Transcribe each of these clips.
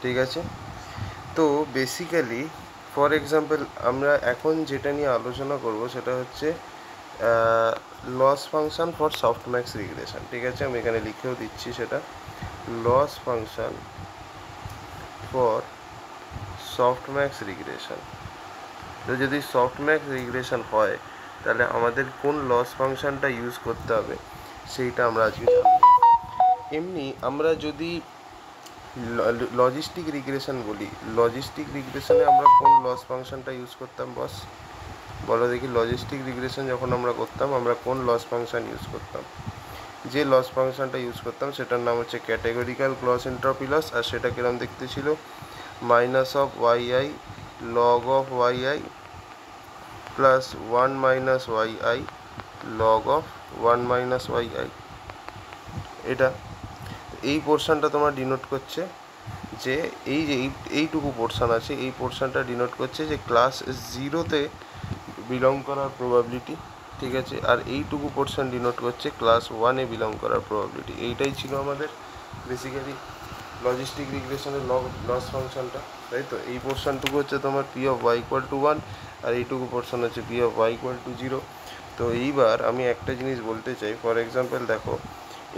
ঠিক আছে। তো বেসিক্যালি ফর এক্সাম্পল আমরা এখন যেটা নিয়ে আলোচনা করব সেটা হচ্ছে loss function for softmax regression. ঠিক আছে, আমি এখানে লিখেও দিচ্ছি সেটা, loss function for softmax regression. তো যদি সফটম্যাক্স রিগ্রেশন হয় তাহলে আমাদের কোন লস ফাংশনটা ইউজ করতে হবে সেইটা আমরা আজকে জানব। এমনি আমরা যদি লজিস্টিক রিগ্রেশন বলি, লজিস্টিক রিগ্রেশনে আমরা কোন লস ফাংশনটা ইউজ করতাম বস? বলো দেখি, লজিস্টিক রিগ্রেশন যখন আমরা করতাম আমরা কোন লস ফাংশন ইউজ করতাম? যে লস ফাংশনটা ইউজ করতাম সেটার নাম হচ্ছে ক্যাটেগরিক্যাল ক্রস এন্ট্রপি লস। আর সেটা কিরম দেখতে ছিল? Minus of y i log of y i plus 1 minus y i log of 1 minus y i. এটা এই পোর্শনটা তোমার ডিনোট করছে যে এই যে এইটুকু পোর্শন আছে, এই পোর্শনটা ডিনোট করছে যে ক্লাস 0-তে বিলং করার প্রবাবিলিটি। ঠিক আছে, আর এইটুকু পোর্শন ডিনোট করছে ক্লাস 1-এ বিলং করার প্রবাবিলিটি। এইটাই ছিল আমাদের বেসিক্যালি লজিস্টিক রিগ্রেশনের লস ফাংশনটা, তাই তো। এই পোর্শনটুকু হচ্ছে তোমার P of y equal to 1 আর এইটুকু পোর্শন হচ্ছে P of y equal to 0। তো এইবার আমি একটা জিনিস বলতে চাই, ফর এক্সাম্পল দেখো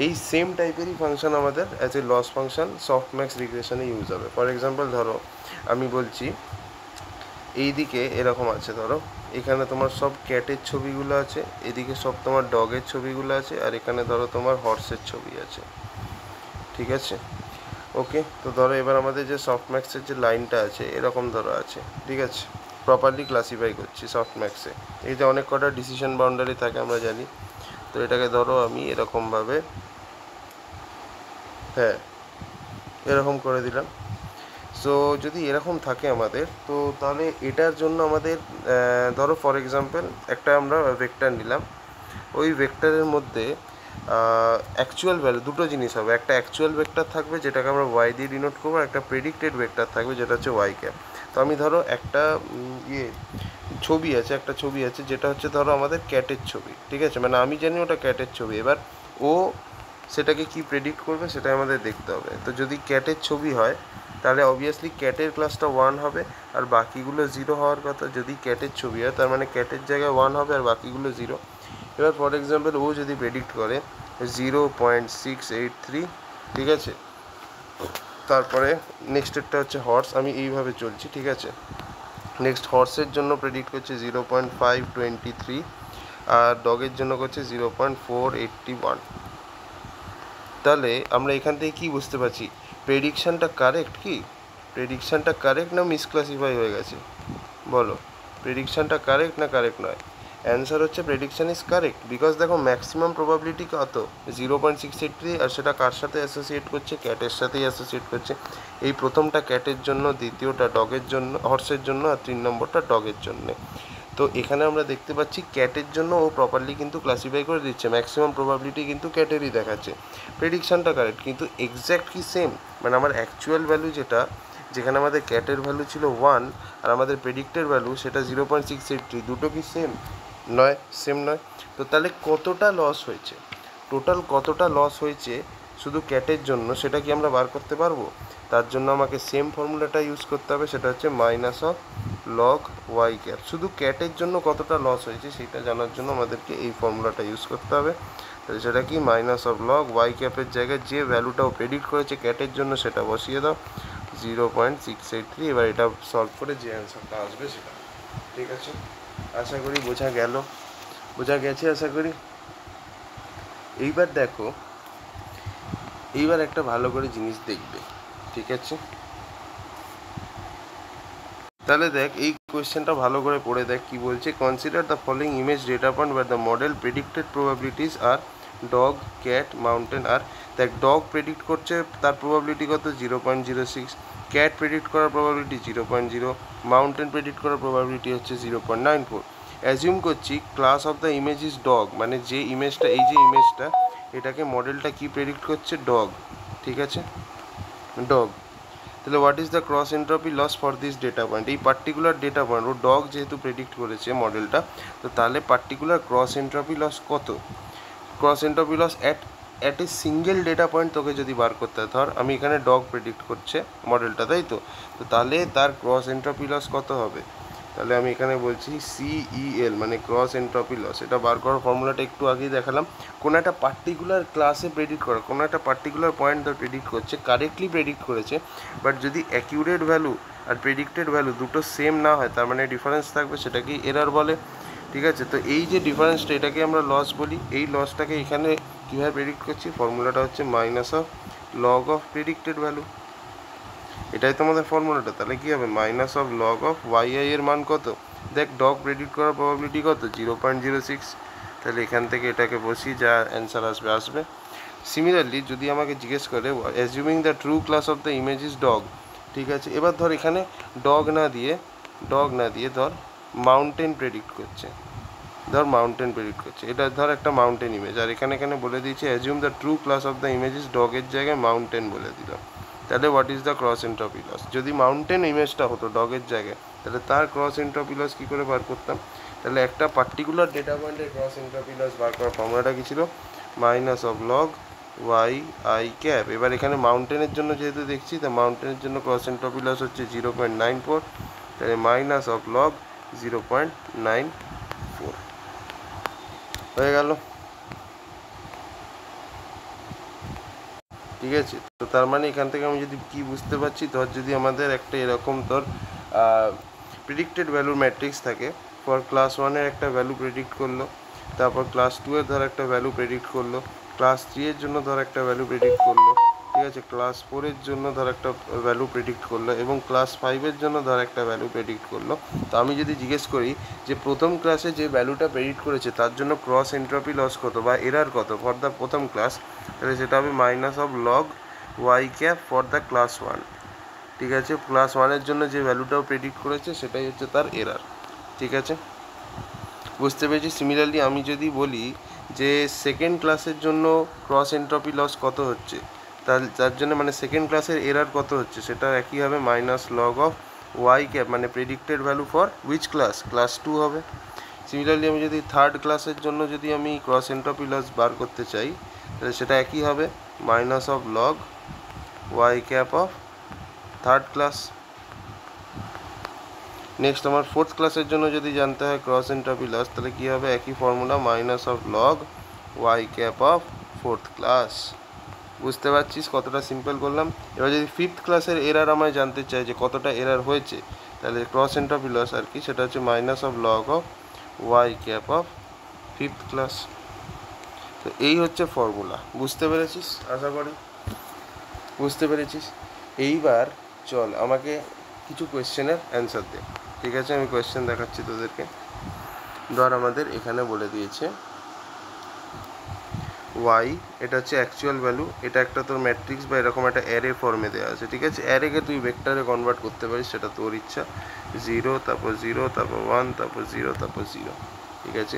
এই সেম টাইপেরই ফাংশন আমাদের as a loss function softmax রিগ্রেশনে ইউজ হবে। ফর এক্সাম্পল ধরো আমি বলছি এইদিকে এরকম আছে, ধরো এখানে তোমার সব ক্যাটের ছবিগুলো আছে, এদিকে সব তোমার ডগের ছবিগুলো আছে, আর এখানে ধরো তোমার হর্সের ছবি আছে। ঠিক আছে, ওকে। তো ধরো এবার আমাদের যে সফটম্যাক্সের যে লাইনটা আছে এরকম ধরো আছে। ঠিক আছে, প্রপারলি ক্লাসিফাই করছি সফটম্যাক্সে। এই যে অনেক কটা ডিসিশন বাউন্ডারি থাকে আমরা জানি, তো এটাকে ধরো আমি এরকমভাবে হ্যাঁ এরকম করে দিলাম। সো যদি এরকম থাকে আমাদের, তো তাহলে এটার জন্য আমাদের ধরো ফর এক্সাম্পল একটা আমরা ভেক্টর নিলাম, ওই ভেক্টরের মধ্যে অ্যাকচুয়াল ভ্যালু দুটো জিনিস হবে। একটা অ্যাকচুয়াল ভেক্টর থাকবে যেটাকে আমরা ওয়াই দিয়ে ডিনোট করবো, একটা প্রেডিক্টেড ভেক্টর থাকবে যেটা হচ্ছে ওয়াই ক্যাপ। তো আমি ধরো একটা ছবি আছে, একটা ছবি আছে যেটা হচ্ছে ধরো আমাদের ক্যাটের ছবি। ঠিক আছে, মানে আমি জানি ওটা ক্যাটের ছবি, এবার ও সেটাকে কি প্রেডিক্ট করবে সেটাই আমাদের দেখতে হবে। তো যদি ক্যাটের ছবি হয় তাহলে অবভিয়াসলি ক্যাটের ক্লাসটা 1 হবে আর বাকিগুলো 0 হওয়ার কথা। যদি ক্যাটের ছবি হয় তার মানে ক্যাটের জায়গায় 1 হবে আর বাকিগুলো 0। এবার ফর এক্সাম্পল ও যদি প্রেডিক্ট করে 0.683, ঠিক আছে, তারপরে নেক্সটেরটা হচ্ছে হর্স, আমি এইভাবে চলছি। ঠিক আছে, নেক্সট হর্সের জন্য প্রেডিক্ট করছে 0.523 আর ডগের জন্য করছে 0.481। তাহলে আমরা এখান থেকে কি বুঝতে পারছি? প্রেডিকশানটা কারেক্ট কি? প্রেডিকশানটা কারেক্ট না মিসক্লাসিফাই হয়ে গেছে? বলো, প্রেডিকশানটা কারেক্ট না কারেক্ট নয়? অ্যান্সার হচ্ছে প্রেডিকশান ইজ কারেক্ট, বিকজ দেখো ম্যাক্সিমাম প্রবাবিলিটি কত? 0.683, আর সেটা কার সাথে অ্যাসোসিয়েট করছে? ক্যাটের সাথেই অ্যাসোসিয়েট করছে। এই প্রথমটা ক্যাটের জন্য, দ্বিতীয়টা ডগের জন্য, হর্সের জন্য, আর 3 নম্বরটা ডগের জন্য। তো এখানে আমরা দেখতে পাচ্ছি ক্যাটের জন্য ও প্রপারলি কিন্তু ক্লাসিফাই করে দিচ্ছে, ম্যাক্সিমাম প্রবাবিলিটি কিন্তু ক্যাটেরই দেখাচ্ছে। প্রেডিকশানটা কারেক্ট, কিন্তু এক্স্যাক্ট কি সেম? মানে আমার অ্যাকচুয়াল ভ্যালু যেটা, যেখানে আমাদের ক্যাটের ভ্যালু ছিল 1 আর আমাদের প্রেডিক্টেড ভ্যালু সেটা 0.683, দুটো কি সেম? নয়, সেম নয়। তো তাহলে কতটা লস হয়েছে, টোটাল কতটা লস হয়েছে শুধু ক্যাটের জন্য, সেটা কি আমরা বার করতে পারবো? তার জন্য আমাকে সেম ফর্মুলাটা ইউজ করতে হবে, সেটা হচ্ছে minus of log y cap. শুধু ক্যাটের জন্য কতটা লস হয়েছে সেটা জানার জন্য আমাদেরকে এই ফর্মুলাটা ইউজ করতে হবে। তাহলে সেটা কি? মাইনাস অফ লগ ওয়াই ক্যাপের জায়গায় যে ভ্যালুটাও প্রেডিক্ট করেছে ক্যাটের জন্য সেটা বসিয়ে দাও, 0.683। এবার এটা সলভ করে যে অ্যান্সারটা আসবে সেটা। ঠিক আছে, আশা করি বোঝা গেল, বোঝা গেছে আশা করি। এইবার দেখো, এইবার একটা ভালো করে জিনিস দেখবে। ঠিক আছে, তাহলে দেখ এই কোয়েশ্চেনটা ভালো করে পড়ে দেখ কি বলছে। Consider the following image data point where the model predicted probabilities are dog, cat, mountain. আর দেখ ডগ প্রেডিক্ট করছে, তার প্রবাবিলিটি কত? 0.06। ক্যাট প্রেডিক্ট করার প্রবাবিলিটি 0.0। মাউন্টেন প্রেডিক্ট করার প্রবাবিলিটি হচ্ছে 0.94। অ্যাজিউম করছি class of the image is dog, মানে যে ইমেজটা, এই যে ইমেজটা, এটাকে মডেলটা কি প্রেডিক্ট করছে? ডগ। ঠিক আছে, ডগ। তাহলে what is the cross entropy loss for this data point? এই পার্টিকুলার ডেটা পয়েন্ট, ও ডগ যেহেতু প্রেডিক্ট করেছে মডেলটা, তো তাহলে পার্টিকুলার ক্রস এন্ট্রপি লস কত? Cross entropy loss at at a single data point তোকে যদি বার করতে হয়, ধর আমি এখানে ডগ প্রেডিক্ট করছে মডেলটা, তাই তো, তো তাহলে তার ক্রস এন্ট্রপি লস কত হবে? তাহলে আমি এখানে বলছি CEL মানে ক্রস এন্ট্রপি লস। এটা বার করার ফর্মুলাটা একটু আগেই দেখালাম। কোনো একটা পার্টিকুলার ক্লাসে প্রেডিক্ট করা, কোনো একটা পার্টিকুলার পয়েন্ট ধর প্রেডিক্ট করছে, কারেক্টলি প্রেডিক্ট করেছে, বাট যদি অ্যাকিউরেট ভ্যালু আর প্রেডিক্টেড ভ্যালু দুটো সেম না হয়, তার মানে ডিফারেন্স থাকবে, সেটাকেই এরার বলে। ঠিক আছে, তো এই যে ডিফারেন্সটা, এটাকে আমরা লস বলি। এই লসটাকে এখানে কীভাবে প্রেডিক্ট করছি, ফর্মুলাটা হচ্ছে minus of log of predicted value. এটাই তোমাদের ফর্মুলাটা। তাহলে কী হবে, minus of log of YI এর মান কত, দেখ ডগ প্রেডিক্ট করার প্রবাবিলিটি কত, 0.06। তাহলে এখান থেকে এটাকে বসি, যা অ্যান্সার আসবে আসবে। সিমিলারলি যদি আমাকে জিজ্ঞেস করে assuming the true class of the image is dog, ঠিক আছে, এবার ধর এখানে ডগ না দিয়ে ধর মাউন্টেন প্রেডিক্ট করছে, ধর মাউন্টেন প্রেডিক্ট করছে, এটা ধর একটা মাউন্টেন ইমেজ, আর এখানে বলে দিয়েছে assume the true class of the image is ডগের জায়গায় মাউন্টেন বলে দিলাম। তাহলে what is the cross entropy loss? যদি মাউন্টেন ইমেজটা হতো ডগের জায়গায়, তাহলে তার ক্রস এন্ট্রপি লস কী করে বার করতাম? তাহলে একটা পার্টিকুলার ডেটা পয়েন্টের ক্রস এন্ট্রপি লস বার করার ফর্মুলাটা কী ছিল, minus of log YI cap. এবার এখানে মাউন্টেনের জন্য যেহেতু দেখছি, তা মাউন্টেনের জন্য ক্রস এন্ট্রপি লস হচ্ছে 0.94, তাহলে মাইনাস অফ লগ 0.94 হয়ে গেল। ঠিক আছে, তো তার মানে এখান থেকে আমি যদি কি বুঝতে পারছি, ধর যদি আমাদের একটা এরকম তোর প্রেডিক্টেড ভ্যালুর ম্যাট্রিক্স থাকে, ফর ক্লাস 1-এর একটা ভ্যালু প্রেডিক্ট করলো, তারপর ক্লাস 2-এর ধর একটা ভ্যালু প্রেডিক্ট করলো, ক্লাস 3-এর জন্য ধর একটা ভ্যালু প্রেডিক্ট করলো, ঠিক আছে, ক্লাস 4-এর জন্য ধর একটা ভ্যালু প্রেডিক্ট করলো, এবং ক্লাস 5-এর জন্য ধর একটা ভ্যালু প্রেডিক্ট করলো। তো আমি যদি জিজ্ঞেস করি যে প্রথম ক্লাসে যে ভ্যালুটা প্রেডিক্ট করেছে তার জন্য ক্রস এন্ট্রপি লস কত বা এরার কত ফর দ্য প্রথম ক্লাস, তাহলে সেটা হবে minus of log Y cap for the class 1। ঠিক আছে, ক্লাস 1-এর জন্য যে ভ্যালুটাও প্রেডিক্ট করেছে সেটাই হচ্ছে তার এরার। ঠিক আছে, বুঝতে পেরেছি। সিমিলারলি আমি যদি বলি যে সেকেন্ড ক্লাসের জন্য ক্রস এন্ট্রপি লস কত হচ্ছে, তার জন্য মানে সেকেন্ড ক্লাসের এরার কত হচ্ছে, সেটা একই হবে minus log of Y cap মানে predicted value for which class, class 2 হবে। সিমিলারলি আমি যদি থার্ড ক্লাসের জন্য যদি আমি ক্রস এন্ট্রপি লস বার করতে চাই, তাহলে সেটা একই হবে minus of log Y cap of third class. Next আমার ফোর্থ ক্লাসের জন্য যদি জানতে হয় ক্রস এন্ট্রপি লস, তাহলে কী হবে, একই formula minus of log Y cap of fourth class. বুঝতে পারছিস কতটা সিম্পল করলাম? এবার যদি ফিফথ ক্লাসের এরার আমায় জানতে চাই যে কতটা এরার হয়েছে, তাহলে ক্রস এন্ট্রপি লস আর কি, সেটা হচ্ছে minus of log of Y cap of fifth class. তো এই হচ্ছে ফর্মুলা, বুঝতে পেরেছিস? আশা করি বুঝতে পেরেছিস। এইবার চল আমাকে কিছু কোয়েশ্চেনের অ্যান্সার দে। ঠিক আছে, আমি কোয়েশ্চেন দেখাচ্ছি তোদেরকে। ধর আমাদের এখানে বলে দিয়েছে y, এটা হচ্ছে অ্যাকচুয়াল ভ্যালু, এটা একটা তোর ম্যাট্রিক্স বা এরকম একটা অ্যারে ফর্মে দেওয়া আছে। ঠিক আছে, অ্যারেকে তুই ভেক্টরে কনভার্ট করতে পারিস, সেটা তোর ইচ্ছা। 0, তারপর 0, তারপর 1, তারপর 0, তারপর 0। ঠিক আছে,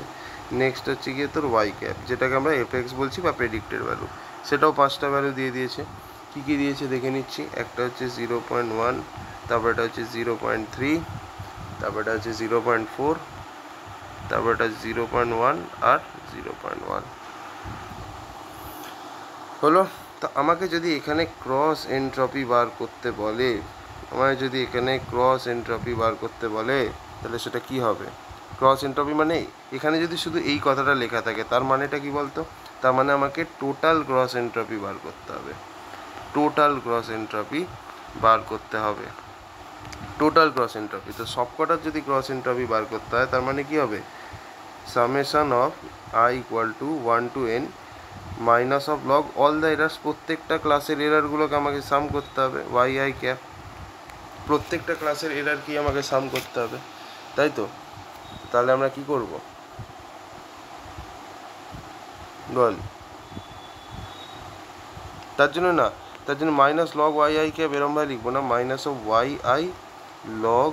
নেক্সট হচ্ছে গিয়ে তোর y ক্যাপ, যেটাকে আমরা fx বলছি বা প্রেডিক্টেড ভ্যালু, সেটাও 5টা ভ্যালু দিয়ে দিয়েছে। কী কী দিয়েছে দেখে নিচ্ছি। একটা হচ্ছে 0.1, তারপর এটা হচ্ছে 0.3, তারপর এটা হচ্ছে 0.4, তারপর এটা 0.1 আর 0.1 হলো। তো আমাকে যদি এখানে ক্রস এন্ট্রপি বার করতে বলে, তাহলে সেটা কি হবে? ক্রস এন্ট্রপি মানে এখানে যদি শুধু এই কথাটা লেখা থাকে, তার মানেটা কি বলতো? তার মানে আমাকে টোটাল ক্রস এন্ট্রপি বার করতে হবে। টোটাল ক্রস এন্ট্রপি তো সবকটার যদি ক্রস এন্ট্রপি বার করতে হয়, তার মানে কি হবে, summation of i equal to 1 to n minus of log all the errors, প্রত্যেকটা ক্লাসের এরারগুলোকে আমাকে সাম করতে হবে, YI ক্যাপ, প্রত্যেকটা ক্লাসের এরার কি আমাকে সাম করতে হবে, তাই তো? তাহলে আমরা কি করব বল? তার জন্য মাইনাস লগ YI ক্যাপ এরমভাবে লিখবো না, minus of YI log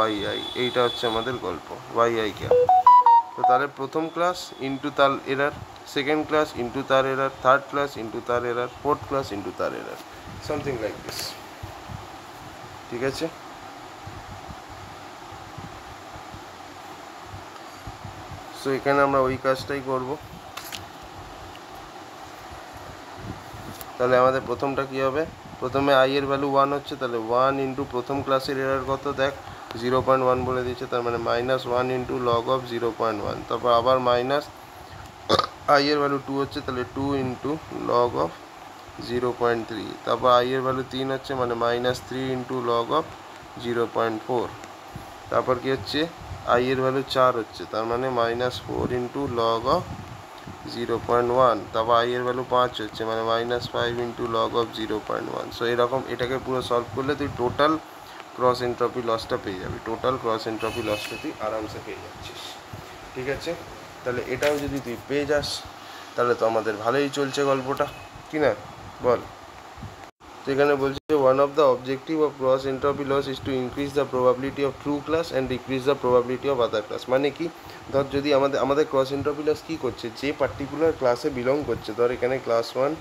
YI, এইটা হচ্ছে আমাদের গল্প, YI ক্যাপ। তো তাহলে প্রথম ক্লাস ইন্টু তার এরার, সেকেন্ড ক্লাস ইন্টু তার এরার, থার্ড ক্লাস ইন্টু তার এরার, ফোর্থ ক্লাস ইন্টু তার এরার, সামথিং লাইক দিস। ঠিক আছে, সো এখানে আমরা ওই কাজটাই করব। তাহলে আমাদের প্রথমটা কী হবে, প্রথমে আই এর ভ্যালু 1 হচ্ছে, তাহলে 1 ইন্টু প্রথম ক্লাসের এরর কত দেখ 0.1 বলে দিয়েছে, তার মানে -1 ইন্টু লগ অফ 0.1, তারপর আবার মাইনাস আই এর ভ্যালু 2 হচ্ছে, তাহলে 2 ইন্টু লগ অফ 0.3, তারপর আই এর ভ্যালু 3 হচ্ছে, মানে -3 ইন্টু লগ অফ 0.4, তারপর কি হচ্ছে আই এর ভ্যালু 4 হচ্ছে, তার মানে -4 ইন্টু লগ অফ 0.1, তারপর আই এর ভ্যালু 5 হচ্ছে, মানে -5 ইন্টু লগ অফ 0.1। সো এরকম এটাকে পুরো সলভ করলে তুই টোটাল ক্রস এন্ট্রপি লসটা পেয়ে যাবি, টোটাল ক্রস এন্ট্রপি লসটা তুই আরামসে পেয়ে যাচ্ছিস। ঠিক আছে, তাহলে এটাও যদি তুই পেয়ে যাস তাহলে তো আমাদের ভালোই চলছে গল্পটা, কি না বল। তো এখানে বলছে one of the objective of cross entropy loss is to increase the probability of true class and decrease the probability of other class. মানে কি, ধর যদি আমাদের ক্রস এন্ট্রপি লস কী করছে, যে পার্টিকুলার ক্লাসে বিলং করছে, ধর এখানে ক্লাস 1,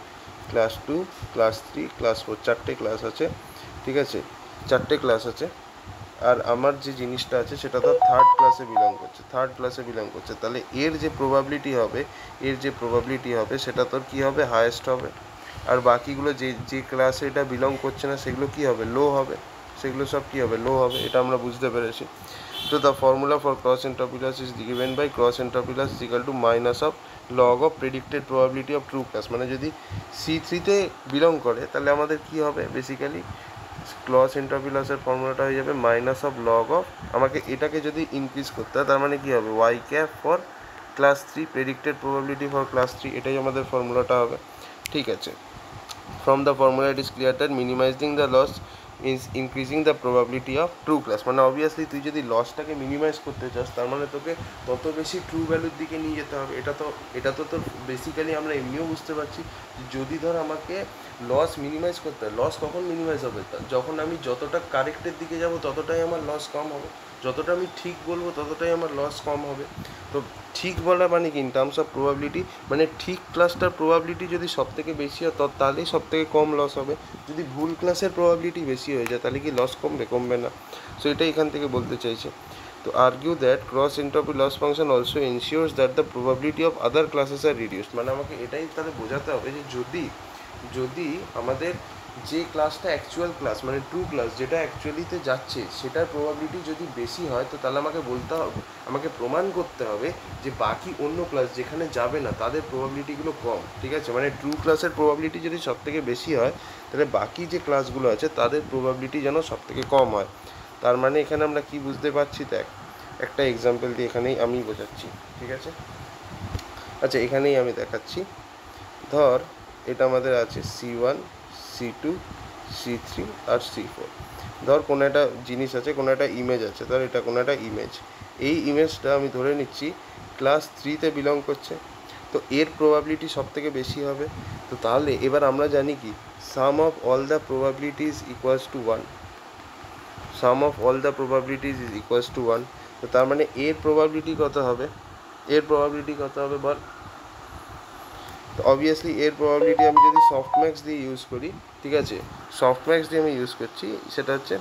ক্লাস 2, ক্লাস 3, ক্লাস 4, 4টে ক্লাস আছে, ঠিক আছে, 4টে ক্লাস আছে, আর আমার যে জিনিসটা আছে সেটা ধর থার্ড ক্লাসে বিলং করছে, তাহলে এর যে প্রবাবিলিটি হবে সেটা তোর কী হবে, হায়েস্ট হবে। আর বাকিগুলো যে ক্লাসে এটা বিলং করছে না সেগুলো কী হবে, লো হবে, সেগুলো সব কী হবে, লো হবে। এটা আমরা বুঝতে পেরেছি। তো the formula for cross entropy loss is given by cross entropy loss is equal to minus of log of predicted probability of true class. মানে যদি C3-তে বিলং করে তাহলে আমাদের কী হবে, বেসিক্যালি ক্রস এন্ট্রপি লসের ফর্মুলাটা হয়ে যাবে মাইনাস অফ লগ অফ, আমাকে এটাকে যদি ইনক্রিজ করতে হয় তার মানে কী হবে, y cap for class 3, predicted probability for class 3, এটাই আমাদের ফর্মুলাটা হবে। ঠিক আছে, from the formula it is clear that minimizing the loss means increasing the probability of true class। মানে অবভিয়াসলি তুই যদি লসটাকে মিনিমাইজ করতে চাস তার মানে তোকে তত বেশি ট্রু ভ্যালুর দিকে নিয়ে যেতে হবে। এটা তো তোর বেসিক্যালি আমরা এমনিও বুঝতে পারছি, যদি ধর আমাকে লস মিনিমাইজ করতে হয়, লস কখন মিনিমাইজ হবে, যখন আমি যতটা কারেক্টের দিকে যাব ততটাই আমার লস কম হবে, যতটা আমি ঠিক বলবো ততটাই আমার লস কম হবে। তো ঠিক বলা মানে কি, ইন টার্মস অফ প্রবাবিলিটি, মানে ঠিক ক্লাসটার প্রবাবিলিটি যদি সব থেকে বেশি হয় তাহলেই সব থেকে কম লস হবে। যদি ভুল ক্লাসের প্রবাবিলিটি বেশি হয়ে যায় তাহলে কি লস কমবে না। সো এটাই এখান থেকে বলতে চাইছে। তো argue that cross entropy loss function also ensures that the probability of other classes are reduced. মানে আমাকে এটাই তাহলে বোঝাতে হবে যে যদি আমাদের যে ক্লাসটা অ্যাকচুয়াল ক্লাস, মানে ট্রু ক্লাস যেটা অ্যাকচুয়ালিতে যাচ্ছে সেটার প্রবাবিলিটি যদি বেশি হয় তো তাহলে আমাকে প্রমাণ করতে হবে যে বাকি অন্য ক্লাস যেখানে যাবে না তাদের প্রবাবিলিটিগুলো কম। ঠিক আছে, মানে ট্রু ক্লাসের প্রবাবিলিটি যদি সব থেকে বেশি হয় তাহলে বাকি যে ক্লাসগুলো আছে তাদের প্রবাবিলিটি যেন সব থেকে কম হয়। তার মানে এখানে আমরা কি বুঝতে পারছি, দেখ একটা এক্সাম্পল দিয়ে এখানেই আমি বোঝাচ্ছি। ঠিক আছে, আচ্ছা এখানেই আমি দেখাচ্ছি। ধর এটা আমাদের আছে C1, C2, C3 আর C4। ধর কোনো একটা জিনিস আছে, কোনো একটা ইমেজ আছে, ধর এটা কোনো একটা ইমেজ, এই ইমেজটা আমি ধরে নিচ্ছি ক্লাস 3-তে বিলং করছে, তো এর প্রবাবিলিটি সব থেকে বেশি হবে। তো তাহলে এবার আমরা জানি কি, sum of all the probabilities equals to 1, sum of all the probabilities is equals to 1। তো তার মানে এর প্রবাবিলিটি কত হবে, বল। তো অবভিয়াসলি এর প্রবাবিলিটি আমি যদি সফটম্যাক্স দিয়ে ইউজ করি, ঠিক আছে, সফটম্যাক্স দিয়ে আমি ইউজ করছি, সেটা হচ্ছে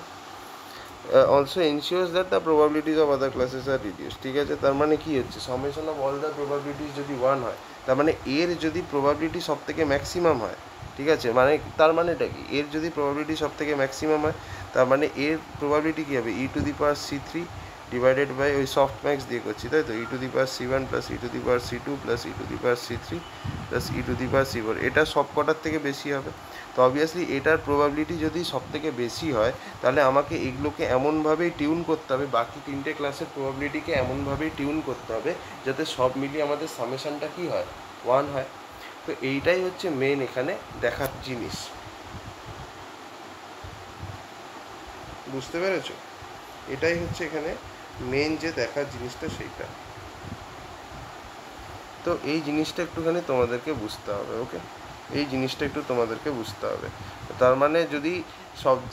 also ensures that the probabilities of other classes are reduce. ঠিক আছে, তার মানে কি হচ্ছে, summation of all the probabilities যদি 1 হয় তার মানে এর যদি প্রবাবিলিটি সব থেকে ম্যাক্সিমাম হয়, ঠিক আছে, মানে তার মানেটা কি, এর যদি প্রবাবিলিটি সব থেকে ম্যাক্সিমাম হয় তার মানে এর প্রবাবিলিটি কী হবে, e⁻C3 ডিভাইডেড বাই ওই সফটম্যাক্স দিয়ে করছি, তাই তো, e⁻C1 plus e⁻C2 plus e⁻C3 plus e⁻C4, এটা সব কটার থেকে বেশি হবে। তো অবভিয়াসলি এটার প্রবাবিলিটি যদি সব থেকে বেশি হয় তাহলে আমাকে এগুলোকে এমনভাবেই টিউন করতে হবে, বাকি 3টে ক্লাসের প্রবাবিলিটিকে এমনভাবেই টিউন করতে হবে যাতে সব মিলিয়ে আমাদের সামেশনটা কী হয়, 1 হয়। তো এইটাই হচ্ছে মেন এখানে দেখার জিনিস, বুঝতে পেরেছো? এটাই হচ্ছে এখানে মেন যে দেখার জিনিসটা সেইটা। তো এই জিনিসটা একটুখানি তোমাদেরকে বুঝতে হবে, ওকে, এই জিনিসটা একটু তোমাদেরকে বুঝতে হবে। তার মানে যদি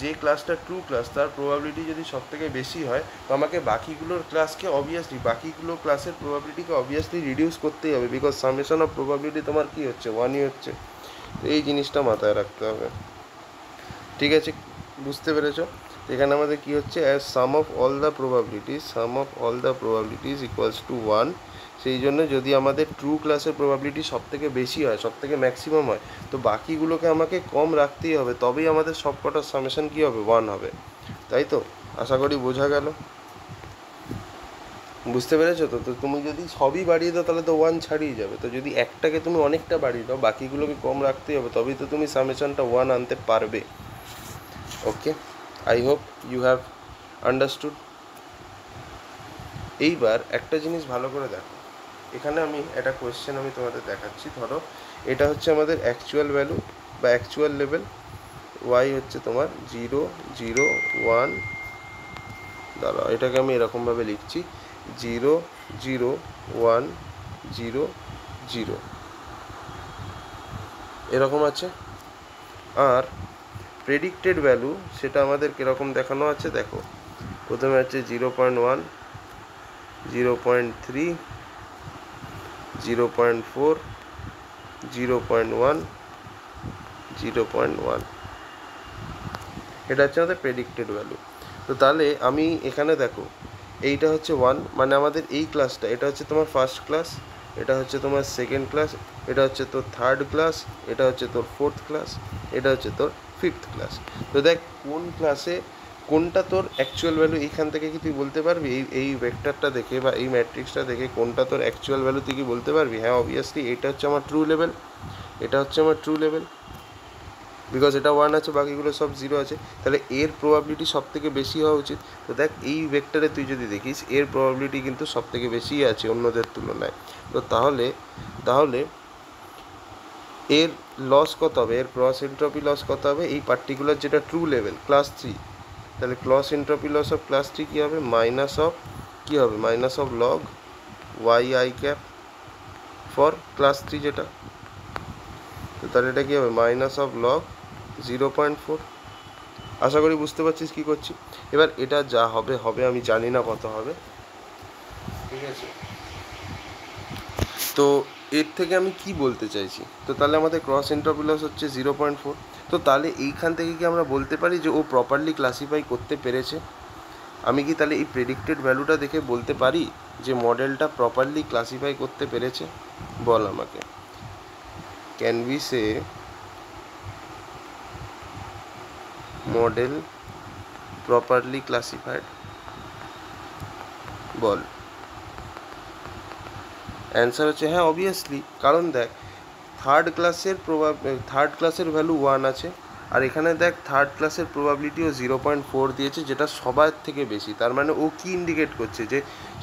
যে ক্লাসটা ট্রু ক্লাস তার প্রবাবিলিটি যদি সব থেকে বেশি হয় তো আমাকে বাকিগুলোর ক্লাসের প্রবাবিলিটিকে অবভিয়াসলি রিডিউস করতেই হবে, বিকজ সামেশন অফ প্রবাবিলিটি তোমার কী হচ্ছে, 1ই হচ্ছে। তো এই জিনিসটা মাথায় রাখতে হবে। ঠিক আছে, বুঝতে পেরেছো? এখানে আমাদের কি হচ্ছে, as some of all the probabilities equals to 1, সেই জন্য যদি আমাদের ট্রু ক্লাসের প্রবাবিলিটি সব থেকে বেশি হয়, সব থেকে ম্যাক্সিমাম হয়, তো বাকিগুলোকে আমাকে কম রাখতেই হবে, তবেই আমাদের সব কটার সামেশন কী হবে, 1 হবে। তাই তো, আশা করি বোঝা গেল, বুঝতে পেরেছো তো? তো তুমি যদি সবই বাড়িয়ে দাও তাহলে তো 1 ছাড়িয়ে যাবে। তো যদি একটাকে তুমি অনেকটা বাড়িয়ে দাও, বাকিগুলোকে কম রাখতেই হবে, তবেই তো তুমি সামেশনটা 1 আনতে পারবে। Okay, I hope you have understood. এইবার একটা জিনিস ভালো করে দেখো, এখানে আমি একটা কোয়েশ্চেন আমি তোমাদের দেখাচ্ছি। ধরো এটা হচ্ছে আমাদের অ্যাকচুয়াল ভ্যালু বা অ্যাকচুয়াল লেভেল, ওয়াই হচ্ছে তোমার 0 0 1, দাঁড়াও এটাকে আমি এরকমভাবে লিখছি 0 0 1 0 0, এরকম আছে। আর প্রেডিক্টেড ভ্যালু সেটা আমাদের কীরকম দেখানো আছে দেখো, প্রথমে আছে 0.1 0.3 0.4 0.1 0.1, এটা হচ্ছে আমাদের প্রেডিক্টেড ভ্যালু। তো তাহলে আমি এখানে দেখো এইটা হচ্ছে 1, মানে আমাদের এই ক্লাসটা, এটা হচ্ছে তোমার ফার্স্ট ক্লাস, এটা হচ্ছে তোমার সেকেন্ড ক্লাস, এটা হচ্ছে তোর থার্ড ক্লাস, এটা হচ্ছে তোর ফোর্থ ক্লাস, এটা হচ্ছে তোর ফিফথ ক্লাস। তো দেখ কোন ক্লাসে কোনটা তোর অ্যাকচুয়াল ভ্যালু, এইখান থেকে কি তুই বলতে পারবি এই ভেক্টরটা দেখে বা এই ম্যাট্রিক্সটা দেখে কোনটা তোর অ্যাকচুয়াল ভ্যালু তুই কি বলতে পারবি? হ্যাঁ অবভিয়াসলি এটা হচ্ছে আমার ট্রু লেভেল, এটা হচ্ছে আমার ট্রু লেভেল, বিকজ এটা 1 আছে, বাকিগুলো সব 0 আছে, তাহলে এর প্রবাবিলিটি সব থেকে বেশি হওয়া উচিত। তো দেখ এই ভেক্টরে তুই যদি দেখিস এর প্রবাবিলিটি কিন্তু সব থেকে বেশি আছে অন্যদের তুলনায়। তো তাহলে এর লস কত হবে, এর ক্রস এন্ট্রপি লস কত হবে, এই পার্টিকুলার যেটা ট্রু লেভেল ক্লাস 3, তাহলে cross entropy loss of class 3 কী হবে, minus of log y i cap for class 3 যেটা, তো তাহলে এটা কী হবে মাইনাস অফ লগ 0.4। আশা করি বুঝতে পারছিস কী করছি। এবার এটা যা হবে হবে, আমি জানি না কত হবে, ঠিক আছে। তো এর থেকে আমি কি বলতে চাইছি, তো তাহলে আমাদের ক্রস এন্ট্রপি লস হচ্ছে 0.4। তো তাহলে এইখান থেকে কি আমরা বলতে পারি যে ও প্রপারলি ক্লাসিফাই করতে পেরেছে? আমি কি তাহলে এই প্রেডিক্টেড ভ্যালুটা দেখে বলতে পারি যে মডেলটা প্রপারলি ক্লাসিফাই করতে পেরেছে? বল আমাকে, can we say model properly classified? Ball. Answer হচ্ছে হ্যাঁ অবভিয়াসলি, কারণ দেখ থার্ড ক্লাসের ভ্যালু 1 আছে, আর এখানে দেখ থার্ড ক্লাসের প্রবাবিলিটিও 0.4 দিয়েছে, যেটা সবার থেকে বেশি। তার মানে ও কি ইন্ডিকেট করছে যে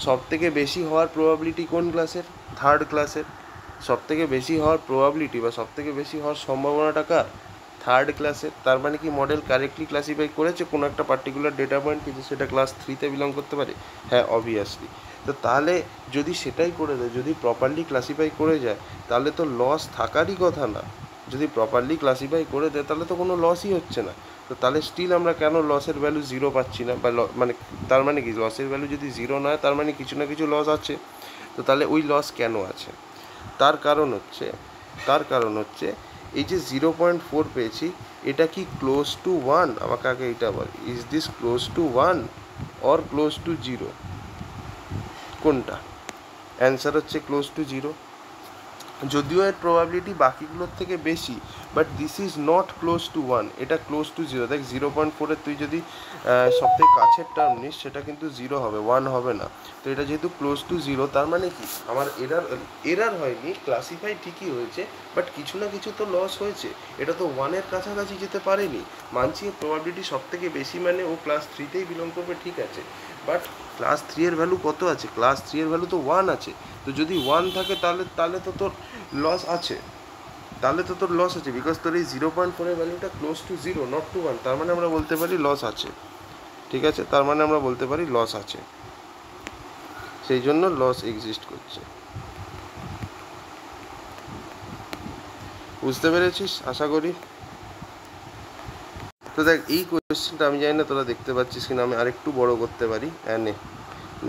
সব থেকে বেশি হওয়ার প্রবাবিলিটি কোন ক্লাসের, থার্ড ক্লাসের। সব থেকে বেশি হওয়ার প্রবাবিলিটি বা সব থেকে বেশি হওয়ার সম্ভাবনাটা কার, থার্ড ক্লাসের। তার মানে কি মডেল কারেক্টলি ক্লাসিফাই করেছে কোনো একটা পার্টিকুলার ডেটা পয়েন্ট কিন্তু সেটা ক্লাস 3-তে বিলং করতে পারে? হ্যাঁ অবভিয়াসলি। তো তাহলে যদি সেটাই করে দেয়, যদি প্রপারলি ক্লাসিফাই করে যায়, তাহলে তো লস থাকারই কথা না। যদি প্রপারলি ক্লাসিফাই করে দেয় তাহলে তো কোনো লসই হচ্ছে না। তো তাহলে স্টিল আমরা কেন লসের ভ্যালু 0 পাচ্ছি না, বা মানে তার মানে কি লসের ভ্যালু যদি 0 নয় তার মানে কিছু না কিছু লস আছে। তো তাহলে ওই লস কেন আছে? তার কারণ হচ্ছে এই যে 0.4 পেয়েছি, এটা কি ক্লোজ টু 1? আমাকে আগে এটা বল, is this close to 1 or close to 0? কোনটা? অ্যান্সার হচ্ছে ক্লোজ টু 0। যদিও এর প্রবাবিলিটি বাকিগুলোর থেকে বেশি, but this is not close to 1, এটা ক্লোজ টু 0। দেখ 0.4-এর তুই যদি সবথেকে কাছের টার্ম নিস সেটা কিন্তু 0 হবে, 1 হবে না। তো এটা যেহেতু ক্লোজ টু 0, তার মানে কি আমার এরার হয়নি, ক্লাসিফাই ঠিকই হয়েছে, বাট কিছু না কিছু তো লস হয়েছে। এটা তো 1-এর কাছাকাছি যেতে পারেনি। মানছি প্রবাবিলিটি সব থেকে বেশি, মানে ও ক্লাস 3-তেই বিলং করবে, ঠিক আছে, বাট ক্লাস 3-এর ভ্যালু কত আছে? ক্লাস 3-এর ভ্যালু তো 1 আছে। তো যদি 1 থাকে তাহলে তো তোর লস আছে, বিকজ তোর এই 0.4-এর ভ্যালুটা ক্লোজ টু 0 নট টু 1, তার মানে আমরা বলতে পারি লস আছে, ঠিক আছে, তার মানে আমরা বলতে পারি লস আছে, সেই জন্য লস এক্সিস্ট করছে। বুঝতে পেরেছিস আশা করি? তো দেখ এই কোয়েশ্চেনটা আমি জানি না তোরা দেখতে পাচ্ছিস কিনা, আমি আরেকটু বড় করতে পারি। হ্যাঁ নে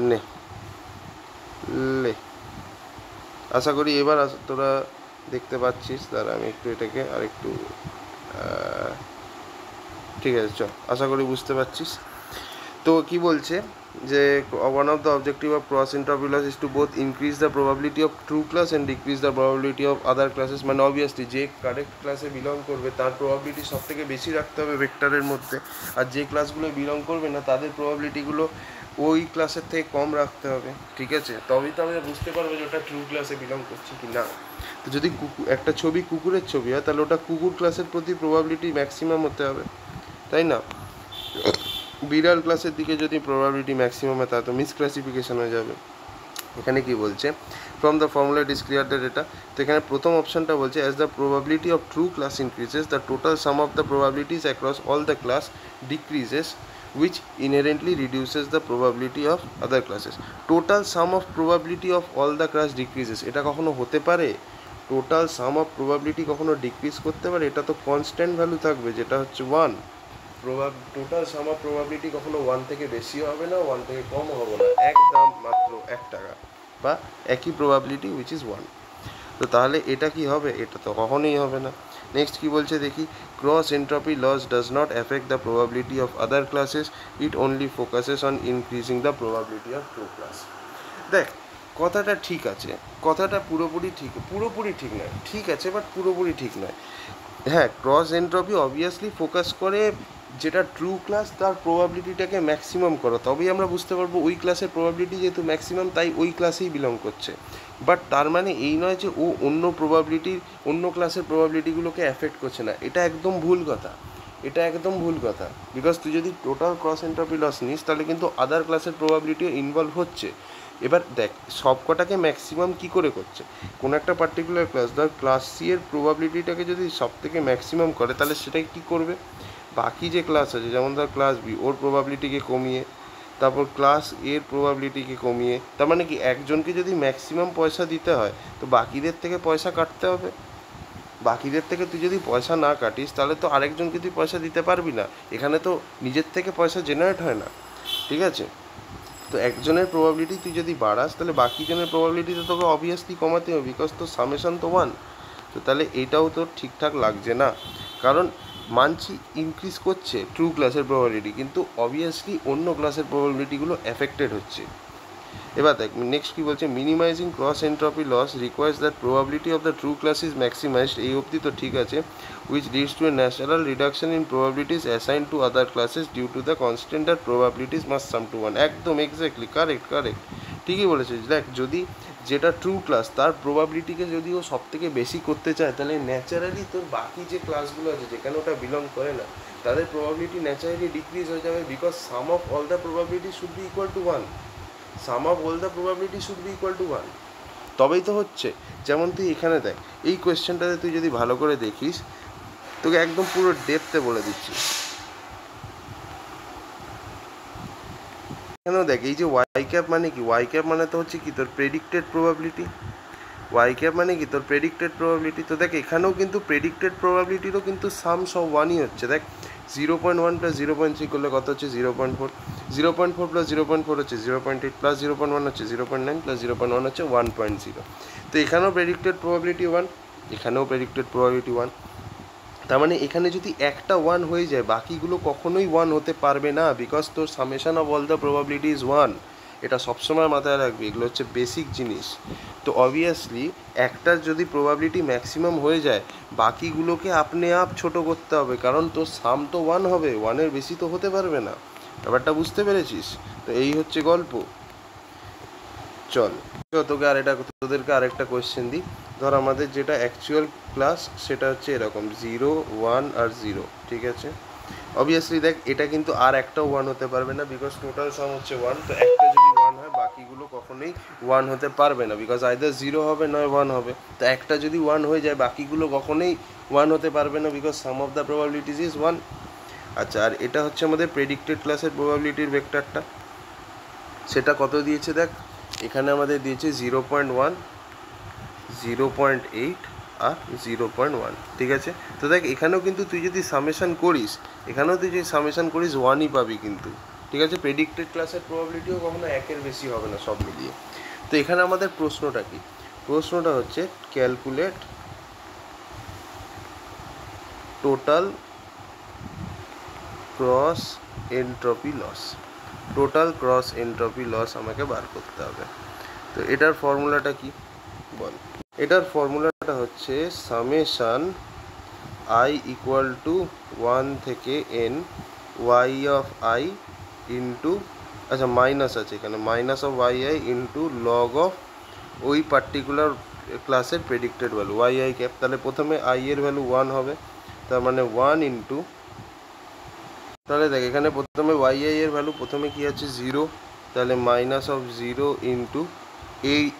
নে লে, আশা করি এবার তোরা দেখতে পাচ্ছিস। তারা আমি একটু এটাকে আরেকটু ঠিক আছে, চল, আশা করি বুঝতে পারছিস। তো কি বলছে যে one of the objective of cross entropy loss is to both increase the probability of true class and decrease the probability of other classes. মানে অবভিয়াসলি যে কারেক্ট ক্লাসে বিলং করবে তার প্রবাবিলিটি সব থেকে বেশি রাখতে হবে ভেক্টরের মধ্যে, আর যে ক্লাসগুলো বিলং করবে না তাদের প্রবাবিলিটিগুলো ওই ক্লাসের থেকে কম রাখতে হবে, ঠিক আছে? তবেই তো আমরা বুঝতে পারবো যে ওটা ট্রু ক্লাসে বিলং করছে কি না। তো যদি একটা ছবি কুকুরের ছবি হয় তাহলে ওটা কুকুর ক্লাসের প্রতি প্রবাবিলিটি ম্যাক্সিমাম হতে হবে, তাই না? বিড়াল ক্লাসের দিকে যদি প্রবাবিলিটি ম্যাক্সিমাম হয় তাহলে তো মিসক্লাসিফিকেশন হয়ে যাবে। এখানে কি বলছে, from the formula it is clear that এটা, তো এখানে প্রথম অপশনটা বলছে as the probability of true class increases the total some of the probabilities across all the class decreases which inherently reduces the probability of other classes. Total sum of probability of all the class decreases, এটা কখনো হতে পারে? Total some of probability কখনো decrease করতে পারে? এটা তো constant value থাকবে যেটা হচ্ছে 1। টোটাল সাম অফ প্রবাবিলিটি কখনো 1 থেকে বেশি হবে না, 1 থেকে কম হবে না, একদম মাত্র 1 টাকা বা একই প্রবাবিলিটি উইচ ইজ 1। তো তাহলে এটা কি হবে? এটা তো কখনোই হবে না। নেক্সট কি বলছে দেখি, cross entropy loss does not affect the probability of other classes, it only focuses on increasing the probability of true class. দেখ কথাটা ঠিক আছে, কথাটা পুরোপুরি ঠিক নয়, ঠিক আছে বাট পুরোপুরি ঠিক নয়। হ্যাঁ, ক্রস এন্ট্রপি অবভিয়াসলি ফোকাস করে যেটা ট্রু ক্লাস তার প্রবাবিলিটিটাকে ম্যাক্সিমাম করো, তবেই আমরা বুঝতে পারবো ওই ক্লাসের প্রবাবিলিটি যেহেতু ম্যাক্সিমাম তাই ওই ক্লাসেই বিলং করছে। বাট তার মানে এই নয় যে ও অন্য ক্লাসের প্রবাবিলিটিগুলোকে অ্যাফেক্ট করছে না, এটা একদম ভুল কথা, এটা একদম ভুল কথা। বিকজ তুই যদি টোটাল ক্রস এন্ট্রপি লস নিস তাহলে কিন্তু আদার ক্লাসের প্রবাবিলিটিও ইনভলভ হচ্ছে। এবার দেখ সব কটাকে ম্যাক্সিমাম কী করে করছে, কোনো একটা পার্টিকুলার ক্লাস ধর ক্লাস সি এর প্রবাবিলিটিটাকে যদি সব থেকে ম্যাক্সিমাম করে তাহলে সেটাই কী করবে, বাকি যে ক্লাস আছে যেমন ধর ক্লাস বি ওর প্রবাবিলিটিকে কমিয়ে, তারপর ক্লাস এর প্রবাবিলিটিকে কমিয়ে, তার মানে কি একজনকে যদি ম্যাক্সিমাম পয়সা দিতে হয় তো বাকিদের থেকে পয়সা কাটতে হবে। বাকিদের থেকে তুই যদি পয়সা না কাটিস তাহলে তো আরেকজনকে তুই পয়সা দিতে পারবি না, এখানে তো নিজের থেকে পয়সা জেনারেট হয় না, ঠিক আছে? তো একজনের প্রবাবিলিটি তুই যদি বাড়াস তাহলে বাকি জনের প্রবাবিলিটি তো তোকে অবভিয়াসলি কমাতে হবে, বিকজ তোর সামেশন তো 1। তো তাহলে এটাও তোর ঠিকঠাক লাগছে না, কারণ মানছি ইনক্রিজ করছে ট্রু ক্লাসের প্রবাবিলিটি কিন্তু অবভিয়াসলি অন্য ক্লাসের প্রবাবিলিটিগুলো এফেক্টেড হচ্ছে। এবার দেখ নেক্সট কী বলছে, minimising cross entropy loss requires that probability of the true class is maximised, এই অবধি তো ঠিক আছে, which leads to a natural reduction in probabilities assigned to other classes due to the constant that probabilities must sum to 1। একদম exactly correct, ঠিকই বলেছিস। দেখ যদি যেটা ট্রু ক্লাস তার প্রবাবিলিটিকে যদি ও সব থেকে বেশি করতে চায় তাহলে ন্যাচারালি তোর বাকি যে ক্লাসগুলো আছে যেখানে ওটা বিলং করে না তাদের প্রবাবিলিটি ন্যাচারালি ডিক্রিজ হয়ে যাবে, because sum of all the probability should be equal to 1। Sum of all the probability should be equal to 1, তবেই তো হচ্ছে। যেমন তুই এখানে দেখ এই কোয়েশ্চেনটাতে তুই যদি ভালো করে দেখিস তোকে একদম পুরো ডেপথে বলে দিচ্ছি। এখানেও দেখ এই যে ওয়াই ক্যাপ মানে কি, ওয়াই ক্যাপ মানে তো হচ্ছে কি তোর প্রেডিক্টেড প্রবাবিলিটি, ওয়াই ক্যাপ মানে কি তোর প্রেডিক্টেড প্রবাবিলিটি। তো দেখ এখানেও কিন্তু প্রেডিক্টেড প্রবাবিলিটিরও কিন্তু সাম সব 1ই হচ্ছে। দেখ 0.1 প্লাস 0.3 করলে কত হচ্ছে 0.4, 0.4 প্লাস 0.4 হচ্ছে 0.8, প্লাস 0.1 হচ্ছে 0.9, প্লাস 0.1 হচ্ছে 1.0। তো এখানেও প্রেডিক্টেড প্রবাবিলিটি 1, এখানেও প্রেডিক্টেড প্রবাবিলিটি 1। তার মানে এখানে যদি একটা 1 হয়ে যায় বাকিগুলো কখনোই 1 হতে পারবে না, বিকজ তোর summation of all the probability is 1। এটা সবসময় মাথায় রাখবি, এগুলো হচ্ছে বেসিক জিনিস। তো অবভিয়াসলি একটার যদি প্রবাবিলিটি ম্যাক্সিমাম হয়ে যায় বাকিগুলোকে আপনি আপ ছোটো করতে হবে, কারণ তোর সাম তো 1 হবে, 1-এর বেশি তো হতে পারবে না। ব্যাপারটা বুঝতে পেরেছিস? তো এই হচ্ছে গল্প। চল তোদেরকে আরেকটা কোয়েশ্চেন দিই। ধর আমাদের যেটা অ্যাকচুয়াল ক্লাস সেটা হচ্ছে এরকম 0, 1 আর 0, ঠিক আছে? অবভিয়াসলি দেখ এটা কিন্তু আর একটাও 1 হতে পারবে না, বিকজ টোটাল সাম হচ্ছে 1। তো একটা যদি 1 হয় বাকিগুলো কখনোই 1 হতে পারবে না, বিকজ আইদার 0 হবে নয় 1 হবে। তো একটা যদি 1 হয়ে যায় বাকিগুলো কখনোই 1 হতে পারবে না, because sum of the probabilities is 1। আচ্ছা, আর এটা হচ্ছে আমাদের প্রেডিক্টেড ক্লাসের প্রবাবিলিটির ভেক্টরটা, সেটা কত দিয়েছে দেখ, এখানে আমাদের দিয়েছে 0.1, 0.8 আর 0.1, ঠিক আছে? তো দেখ এখানেও কিন্তু তুই যদি সামেশন করিস 1ই পাবি কিন্তু, ঠিক আছে? প্রেডিক্টেড ক্লাসের প্রবাবিলিটিও কখনো 1-এর বেশি হবে না সব মিলিয়ে। তো এখানে আমাদের প্রশ্নটা কি, প্রশ্নটা হচ্ছে calculate total cross entropy loss. Total cross entropy loss আমাকে বার করতে হবে। তো এটার ফর্মুলাটা কি বল? এটার ফর্মুলাটা হচ্ছে সামেশান আই ইকুয়াল টু 1 থেকে n y of i into, আচ্ছা মাইনাস আছে এখানে, minus of y i into log of ওই পার্টিকুলার ক্লাসের predicted value y i cap. তাহলে প্রথমে আই এর ভ্যালু 1 হবে, তার মানে 1 ইন্টু, তাহলে দেখ এখানে প্রথমে ওয়াই আই এর ভ্যালু প্রথমে কি আছে 0, তাহলে মাইনাস অফ 0 ইন্টু